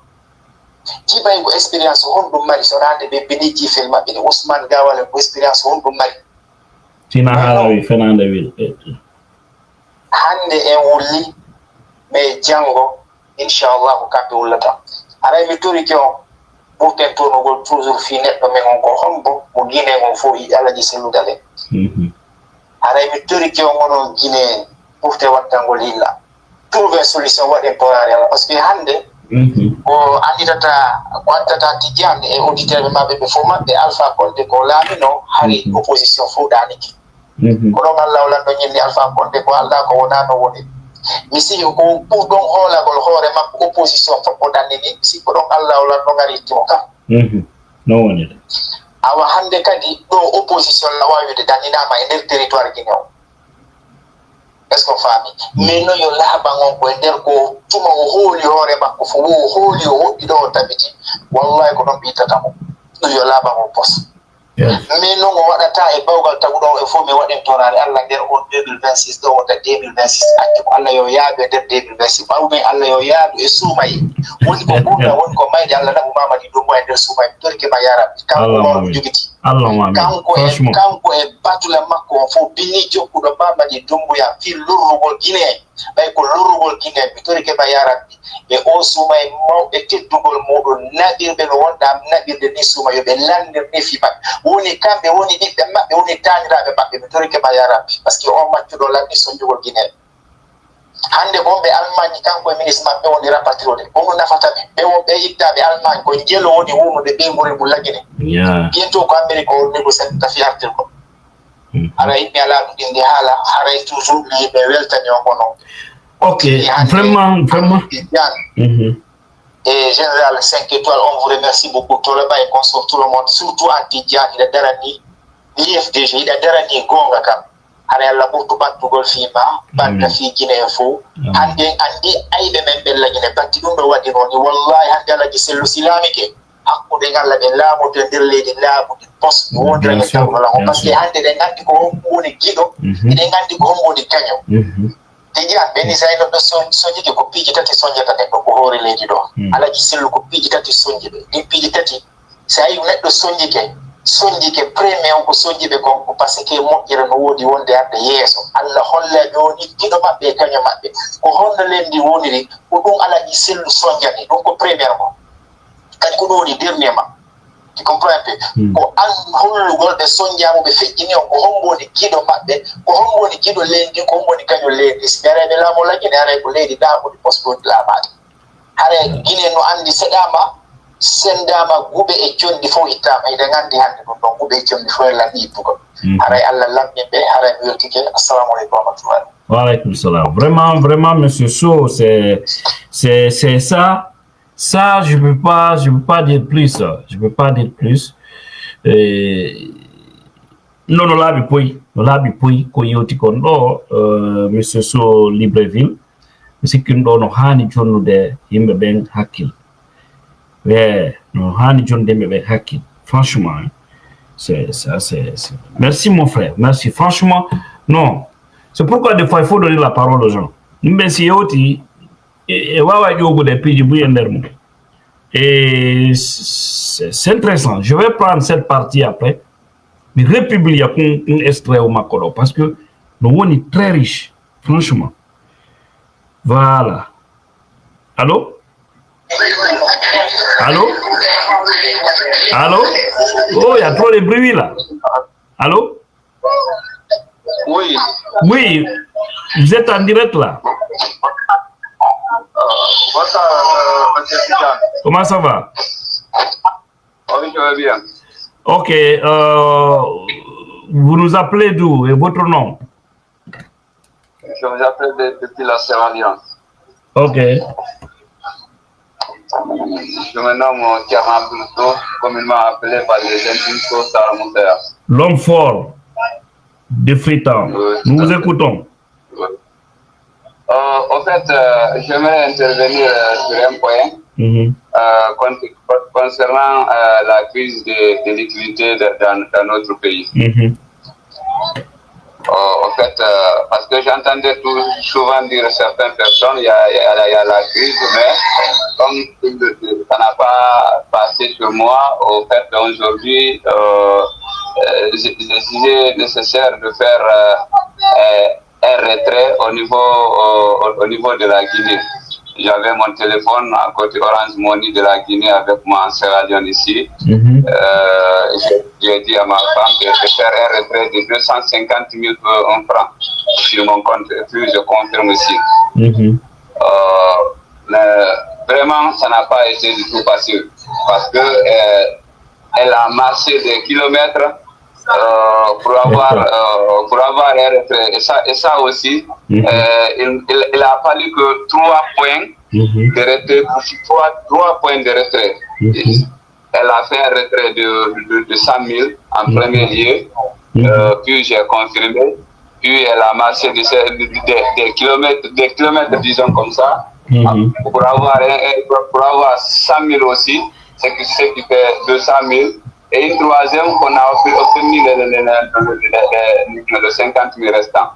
jibay ko expérience honɗum mari so rande ɓe bini jifel maɓɓe ni Ousmane Gawale ko expérience honɗum mari tina haalawi fenande wil hande en wulli mais janngo inchallah ko kamɓe wullata aray mi tori ke on ɓurten tonugol toujours fi neɗɗo men on ko hombo mo Guinée on fof yiɗi alaji sellugal en aray mi tori ke on onon Guinée ɓurte wattangol hilla trouver solution waɗen torare Allah par ce que hande ko anditata ko addata Tidiane e auditeur ɓe maɓɓe ɓe fof maɓɓe Alpha Condé ko laamino hari opposition fof ɗaniki ko ɗon Allah walanɗo ñinni Alpha Condé ko Allah ko wona no woni mi sigi ko ɓurɗon hoolagol hoore makko opposition fof ko ɗannini mi sigi ko ɗon Allah walanɗo ngarittimo kam no woni awa hande kadi ɗo opposition la wawide danninama e nder territoire Guinée o est ce que faami mais no yo laaɓan on koye nder ko tuma o hooli hoore makko fo o hooli o woɗɗi ɗo o tabiti wallahi ko ɗon ɓiitatamo ɗum yo laaɓan o pos mais noon o waɗata e bawgal taguɗo e fof mi waɗen torare Allah nder on 2026 ɗo wota 2026 acci ko Allah yo yaaɓe nder 2026 ɓawmen Allah yo yaaɓu e suumaye woni ko ɓurɗa woni ko mayde Allah naɓu Mamadi Doumbouya e nder suumaye mi torkema yaraɓe kanko on jogiti kanko e batula makko o fof bini jokkuɗo Mamadi Doumbouya fi lorrugol Guinée ɓay ko lorrugol Guinée mi tori keɓa yaraɓe e o suumaye mawɓe teddugol muɗum naɓirɓe no wonɗa naɓirde ni suuma yoɓe landir defi maɓɓe woni kamɓe woni ɓiɓɓe maɓɓe woni taaniraɓe maɓɓe mi tori keɓa yaraɓe par ce que on maccuɗo lanndi sonjugol Guinée hande gonɓe Allemagne kanko e ministre maɓɓe woni rapatriode hono nafata ɓe ɓe wonɓe yittaɓe Allemagne ko jelo woni wumude ɓe ngori mo lagine bientôt ko Amérique o négociate tafi artirgo ara yimɓe ala ɗuɗinde haala haray toujours mi yimɓe weltani o gono ok vraiment et général 5 étoiles on vous remercie beaucoup Toleba et consort tout le monde surtout Antidiane ila darani l'IFDG ila darani gonga kam haray Allah ɓurtu ɓattugol fiima ɓatta fi Guinée fo hande andi ayɓe men ɓe lagine batti ɗum ɗo waɗi noon wallahi hande alaji sellu silamike hakkude Allah ɓe laamoto nder leydi laamude poste wondiraɓe tawnola on par ce que hande ɗen gandi ko hombo woni giɗo eɗen gandi ko hombo woni kaño Tidiane ɓeni sayno ɗo soñjike ko piiji tati soñjata neɗɗo ko hoore leydi ɗo alaji sellu ko piiji tati soñjiɓe ɗin piiji tati so a yi neɗɗo soñjike premier on ko soñjiɓe kon ko par ce que moƴƴere no woodi wonde arde yeeso Allah holla ɓe woni giɗo maɓɓe e kaño maɓɓe ko honno lendi woniri ko ɗum alaji sellu soñjani ɗum ko premier mo kadi ko ɗum woni dernier ma tu comprends ko an hollugol ɓe soñjamo ɓe feƴƴini on ko homboni giɗo maɓɓe ko homboni giɗo leydi ko homboni kañum leydi so gareɓe laamo lagine haray ko leydi ɗamude poste woni laamade haray Guinée no andi seɗama sendama guɓe e conɗi fof ittama eɗen andi hande ɗum ɗon guɓe e conɗi fof e lanɗi ittugol haray Allah lamminɓe haray mi weltike assalamu aleykum warahmatullahi waaleykum salam vraiment monsieur Sow c'est ça je peux pas dire plus non laaɓi poyi ko yewti kon ɗo monsieur Sow Libreville mi sikkin ɗo no hani jonnude yimɓe ɓen hakkil no hani jonnude yimɓe ɓen hakkil franchement c'est merci mon frère merci franchement non C'est pourquoi des fois il faut donner la parole aux gens. Mais si aussi, et c'est intéressant. Je vais prendre cette partie après. Mais République a un extrait au Makolo parce que nous on est très riche, franchement. Voilà. Allô? Allô? Allô? Oh, il y a trop de bruit là. Allô? Oui. Oui, vous êtes en direct là. Comment ça va? Oui, je vais bien. Ok, vous nous appelez d'où et votre nom? Je vous appelle depuis la Sierra Leone. Ok. Je me nomme Kiernan Bluto, communément appelé par les intimes Taramonter. L'homme fort de Freetown. Nous vous écoutons. En fait, j'aimerais intervenir sur un point concernant la crise de liquidité dans notre pays. En fait, parce que j'entendais souvent dire certaines personnes, il y a la crise, mais comme ça n'a pas passé sur moi, au fait aujourd'hui, j'ai nécessaire de faire un retrait au niveau de la Guinée. J'avais mon téléphone à côté Orange Money de la Guinée avec moi en Sierra Leone ici. J'ai dit à ma femme de faire un retrait de 250 000 francs sur mon compte. Et puis je confirme ici. Mais vraiment, ça n'a pas été du tout facile parce que elle a marché des kilomètres pour avoir un retrait. Et ça aussi, il a fallu que 3 points de retrait, 3 points de retrait. Elle a fait un retrait de 100 000 en premier lieu, puis j'ai confirmé, puis elle a marché des kilomètres, disons comme ça, pour avoir 100 000 aussi, ce qui fait 200 000. Et une troisième qu'on a obtenu les 50 000 restants.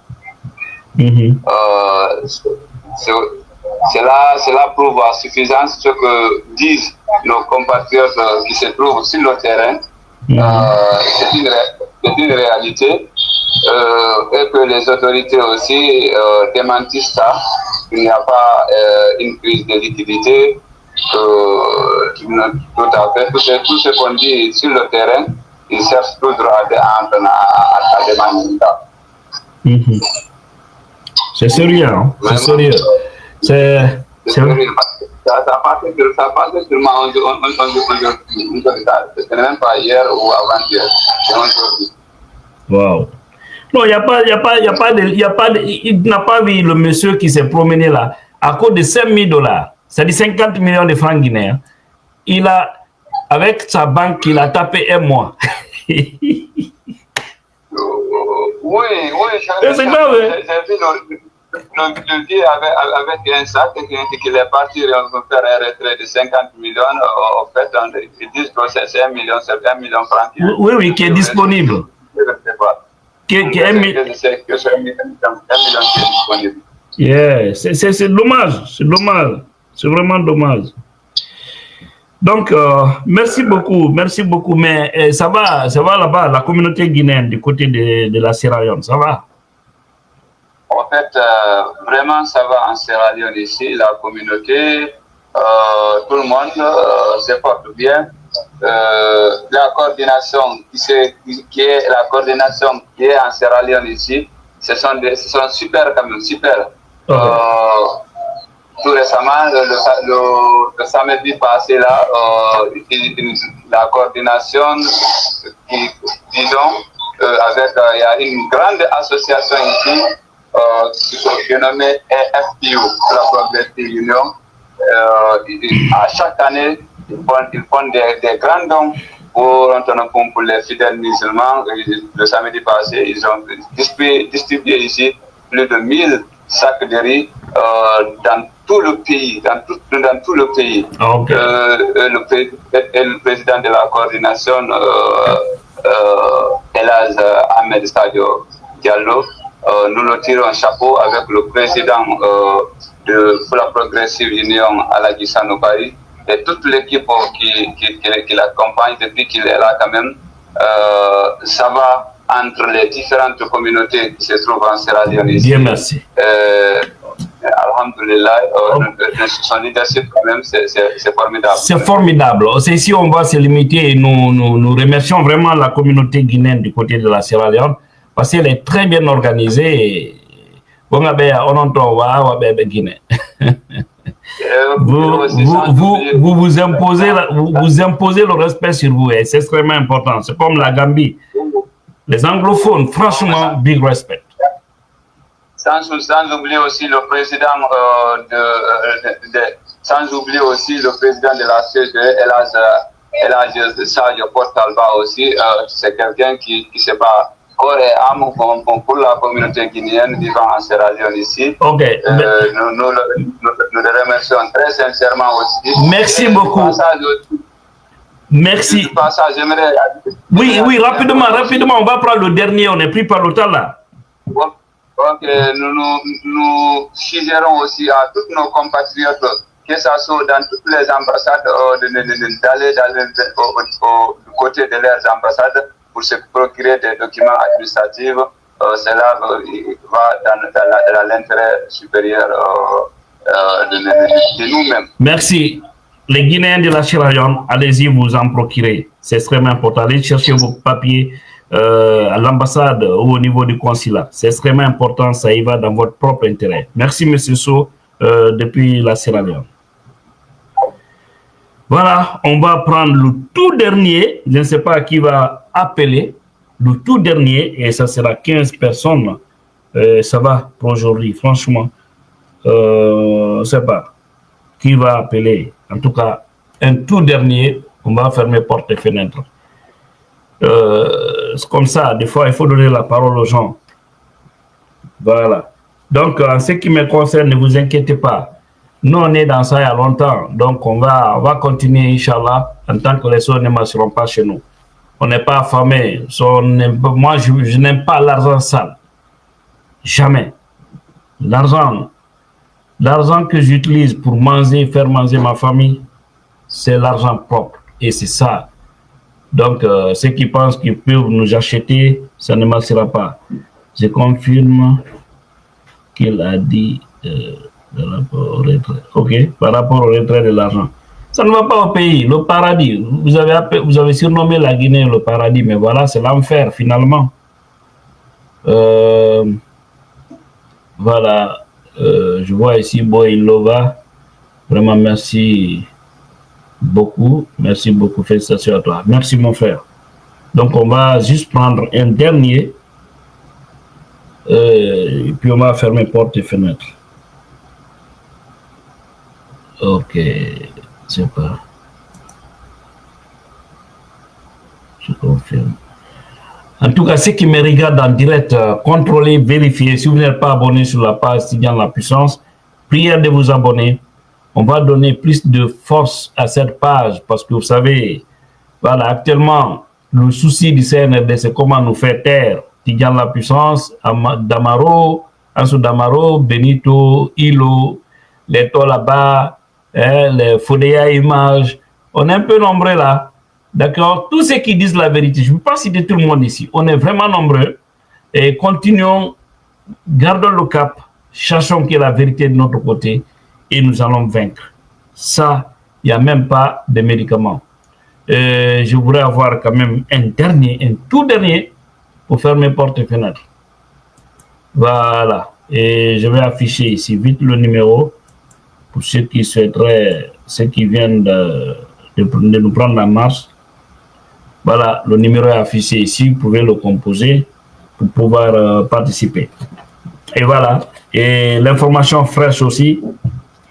Cela prouve à suffisance ce que disent nos compatriotes qui se trouvent sur le terrain. C'est une réalité et que les autorités aussi démentissent ça. Il n'y a pas une crise de liquidité. Tout à fait. Tout ce qu'on dit sur le terrain, ils cherchent toujours à demander ça. C'est sérieux, hein? C'est sérieux. C'est sérieux. Ça passe sûrement aujourd'hui. Ce n'est même pas hier ou avant-hier. C'est aujourd'hui. Wow. Non, il n'a pas vu le monsieur qui s'est promené là à cause de 5 000 $. C'est-à-dire 50 millions de francs guinéens. Il a, avec sa banque, il a tapé un mois. Oui, c'est grave. J'ai vu le vieux avec un sac qu'il est parti faire un retrait de 50 millions. En fait, ils disent que c'est 1 million francs. Oui, qui est disponible. Qui est disponible. Yeah, c'est dommage, c'est dommage. C'est vraiment dommage. Donc, merci beaucoup. Mais ça va là-bas, la communauté guinéenne du côté de la Sierra Leone, ça va? En fait, vraiment, ça va en Sierra Leone ici. La communauté, tout le monde se porte bien. La coordination qui est en Sierra Leone ici, ce sont super quand même, super. Tout récemment, le samedi passé là, la coordination, disons, il y a une grande association ici qui se dénomme FPU, la Progressive Union. À chaque année, ils font des grands dons pour les fidèles musulmans. Le samedi passé, ils ont distribué ici plus de 1000 sacs de riz dans tout le pays, dans tout le pays. Okay. Le président de la coordination, Elaz Ahmed Sadio Diallo, nous le tirons un chapeau avec le président pour la Progressive Union Aladji Sanoukari et toute l'équipe qui l'accompagne depuis qu'il est là quand même. Ça va entre les différentes communautés qui se trouvent en Sierra Leone ici. Bien, merci. Alhamdulillah, son leadership quand même, c'est formidable. C'est formidable. Ici, on va se limiter et nous remercions vraiment la communauté guinéenne du côté de la Sierra Leone parce qu'elle est très bien organisée. Vous imposez le respect sur vous et c'est extrêmement important. C'est comme la Gambie. Les anglophones, franchement, big respect. Sans oublier aussi le président de la CGE, Elhadji Sadio Portalba aussi. C'est quelqu'un qui se bat corps et âme pour la communauté guinéenne vivant en Sierra Leone ici. Okay. Nous le remercions très sincèrement aussi. Merci beaucoup. Merci. Oui, rapidement, on va prendre le dernier, on est pris par le temps là. Donc, nous suggérons aussi à tous nos compatriotes, que ce soit dans toutes les ambassades, d'aller du côté de leurs ambassades pour se procurer des documents administratifs. Cela va dans l'intérêt supérieur de nous-mêmes. Merci. Les Guinéens de la Sierra Leone, allez-y vous en procurer. C'est extrêmement important. Allez chercher vos papiers à l'ambassade ou au niveau du consulat. C'est extrêmement important, ça y va dans votre propre intérêt. Merci, M. Sow, depuis la Sierra Leone. Voilà, on va prendre le tout dernier. Je ne sais pas qui va appeler. Le tout dernier, et ça sera 15 personnes. Ça va pour aujourd'hui, franchement. Je ne sais pas qui va appeler. En tout cas, un tout dernier, on va fermer portes et fenêtres. C'est comme ça, des fois, il faut donner la parole aux gens. Voilà. Donc, en ce qui me concerne, ne vous inquiétez pas. Nous, on est dans ça il y a longtemps. Donc, on va continuer, Inch'Allah, en tant que les autres ne marcheront pas chez nous. On n'est pas affamés. Moi, je n'aime pas l'argent sale. Jamais. L'argent que j'utilise pour manger, faire manger ma famille, c'est l'argent propre. Et c'est ça. Donc, ceux qui pensent qu'ils peuvent nous acheter, ça ne marchera pas. Je confirme qu'il a dit par rapport au retrait. OK, par rapport au retrait de l'argent. Ça ne va pas au pays, le paradis. Vous avez surnommé la Guinée le paradis, mais voilà, c'est l'enfer finalement. Voilà. Je vois ici Boy Lova. Vraiment, merci beaucoup. Merci beaucoup. Félicitations à toi. Merci, mon frère. Donc, on va juste prendre un dernier. Et puis, on va fermer portes et fenêtres. Ok. C'est pas. Je confirme. En tout cas, ceux qui me regardent en direct, contrôlez, vérifiez. Si vous n'êtes pas abonné sur la page Tidjane La Puissance, prière de vous abonner. On va donner plus de force à cette page parce que vous savez, voilà, actuellement, le souci du CNRD, c'est comment nous faire taire. Tidjane La Puissance, Damaro, Ansou Damaro, Benito, Ilo, les Tolaba, les Fodéa Images. On est un peu nombreux là. D'accord? Tous ceux qui disent la vérité, je ne peux pas citer tout le monde ici. On est vraiment nombreux et continuons, gardons le cap, cherchons que la vérité est de notre côté et nous allons vaincre. Ça, il n'y a même pas de médicaments. Je voudrais avoir quand même un tout dernier pour faire mes portes et fenêtres. Voilà. Et je vais afficher ici vite le numéro pour ceux qui souhaiteraient, ceux qui viennent de nous prendre la marche. Voilà, le numéro est affiché ici, vous pouvez le composer pour pouvoir participer. Et voilà, et l'information fraîche aussi,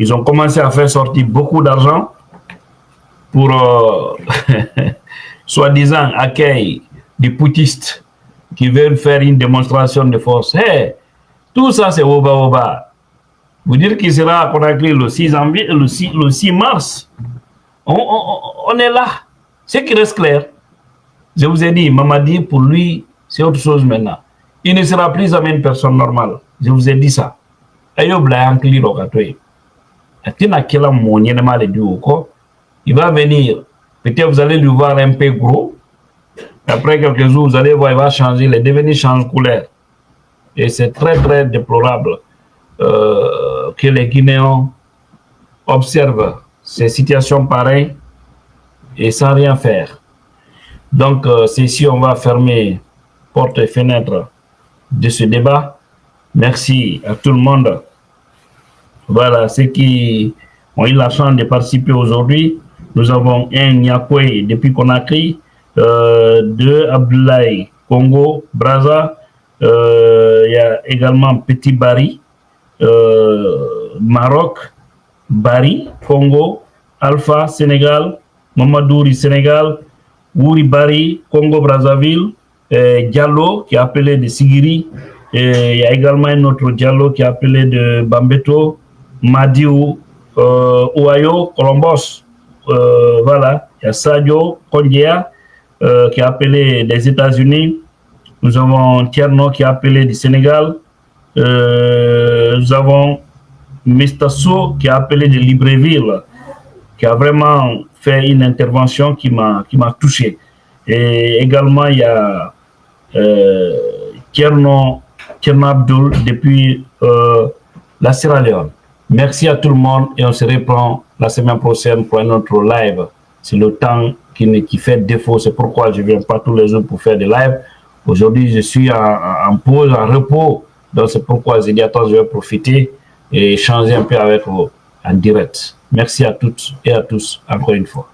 ils ont commencé à faire sortir beaucoup d'argent pour soi-disant accueil des poutistes qui veulent faire une démonstration de force. Hey, tout ça c'est oba-oba. Vous dire qu'il sera à Conakry le 6 mars, on est là. Ce qui reste clair, je vous ai dit, Mamadi, pour lui, c'est autre chose maintenant. il ne sera plus jamais une personne normale. Je vous ai dit ça. Il va venir. Peut-être vous allez lui voir un peu gros. Après quelques jours, vous allez voir, il va changer. Les devenus changent couleur. Et c'est très, très déplorable que les Guinéens observent ces situations pareilles et sans rien faire. Donc, c'est ici on va fermer portes et fenêtres de ce débat. Merci à tout le monde. Voilà, ceux qui ont eu la chance de participer aujourd'hui. Nous avons un Nyakwe depuis Conakry, deux Abdoulaye, Congo, Brazza. Il y a également Petit Bari, Maroc, Bari, Congo, Alpha, Sénégal, Mamadouri, Sénégal, Wouri Bari, Congo, Brazzaville, Diallo qui est appelé de Sigiri, et il y a également un autre Diallo qui est appelé de Bambeto, Madiou, Ouayo, Colombos, voilà, il y a Sadio Kondia qui est appelé des États-Unis, nous avons Tierno qui est appelé du Sénégal, nous avons Mistasso qui est appelé de Libreville, qui a vraiment fait une intervention qui m'a touché. Et également, il y a Tierno Abdul depuis la Sierra Leone. Merci à tout le monde et on se reprend la semaine prochaine pour un autre live. C'est le temps qui fait défaut, c'est pourquoi je ne viens pas tous les jours pour faire des lives. Aujourd'hui, je suis en pause, en repos, donc c'est pourquoi j'ai dit attends, je vais profiter et échanger un peu avec vous en direct. Merci à toutes et à tous encore une fois.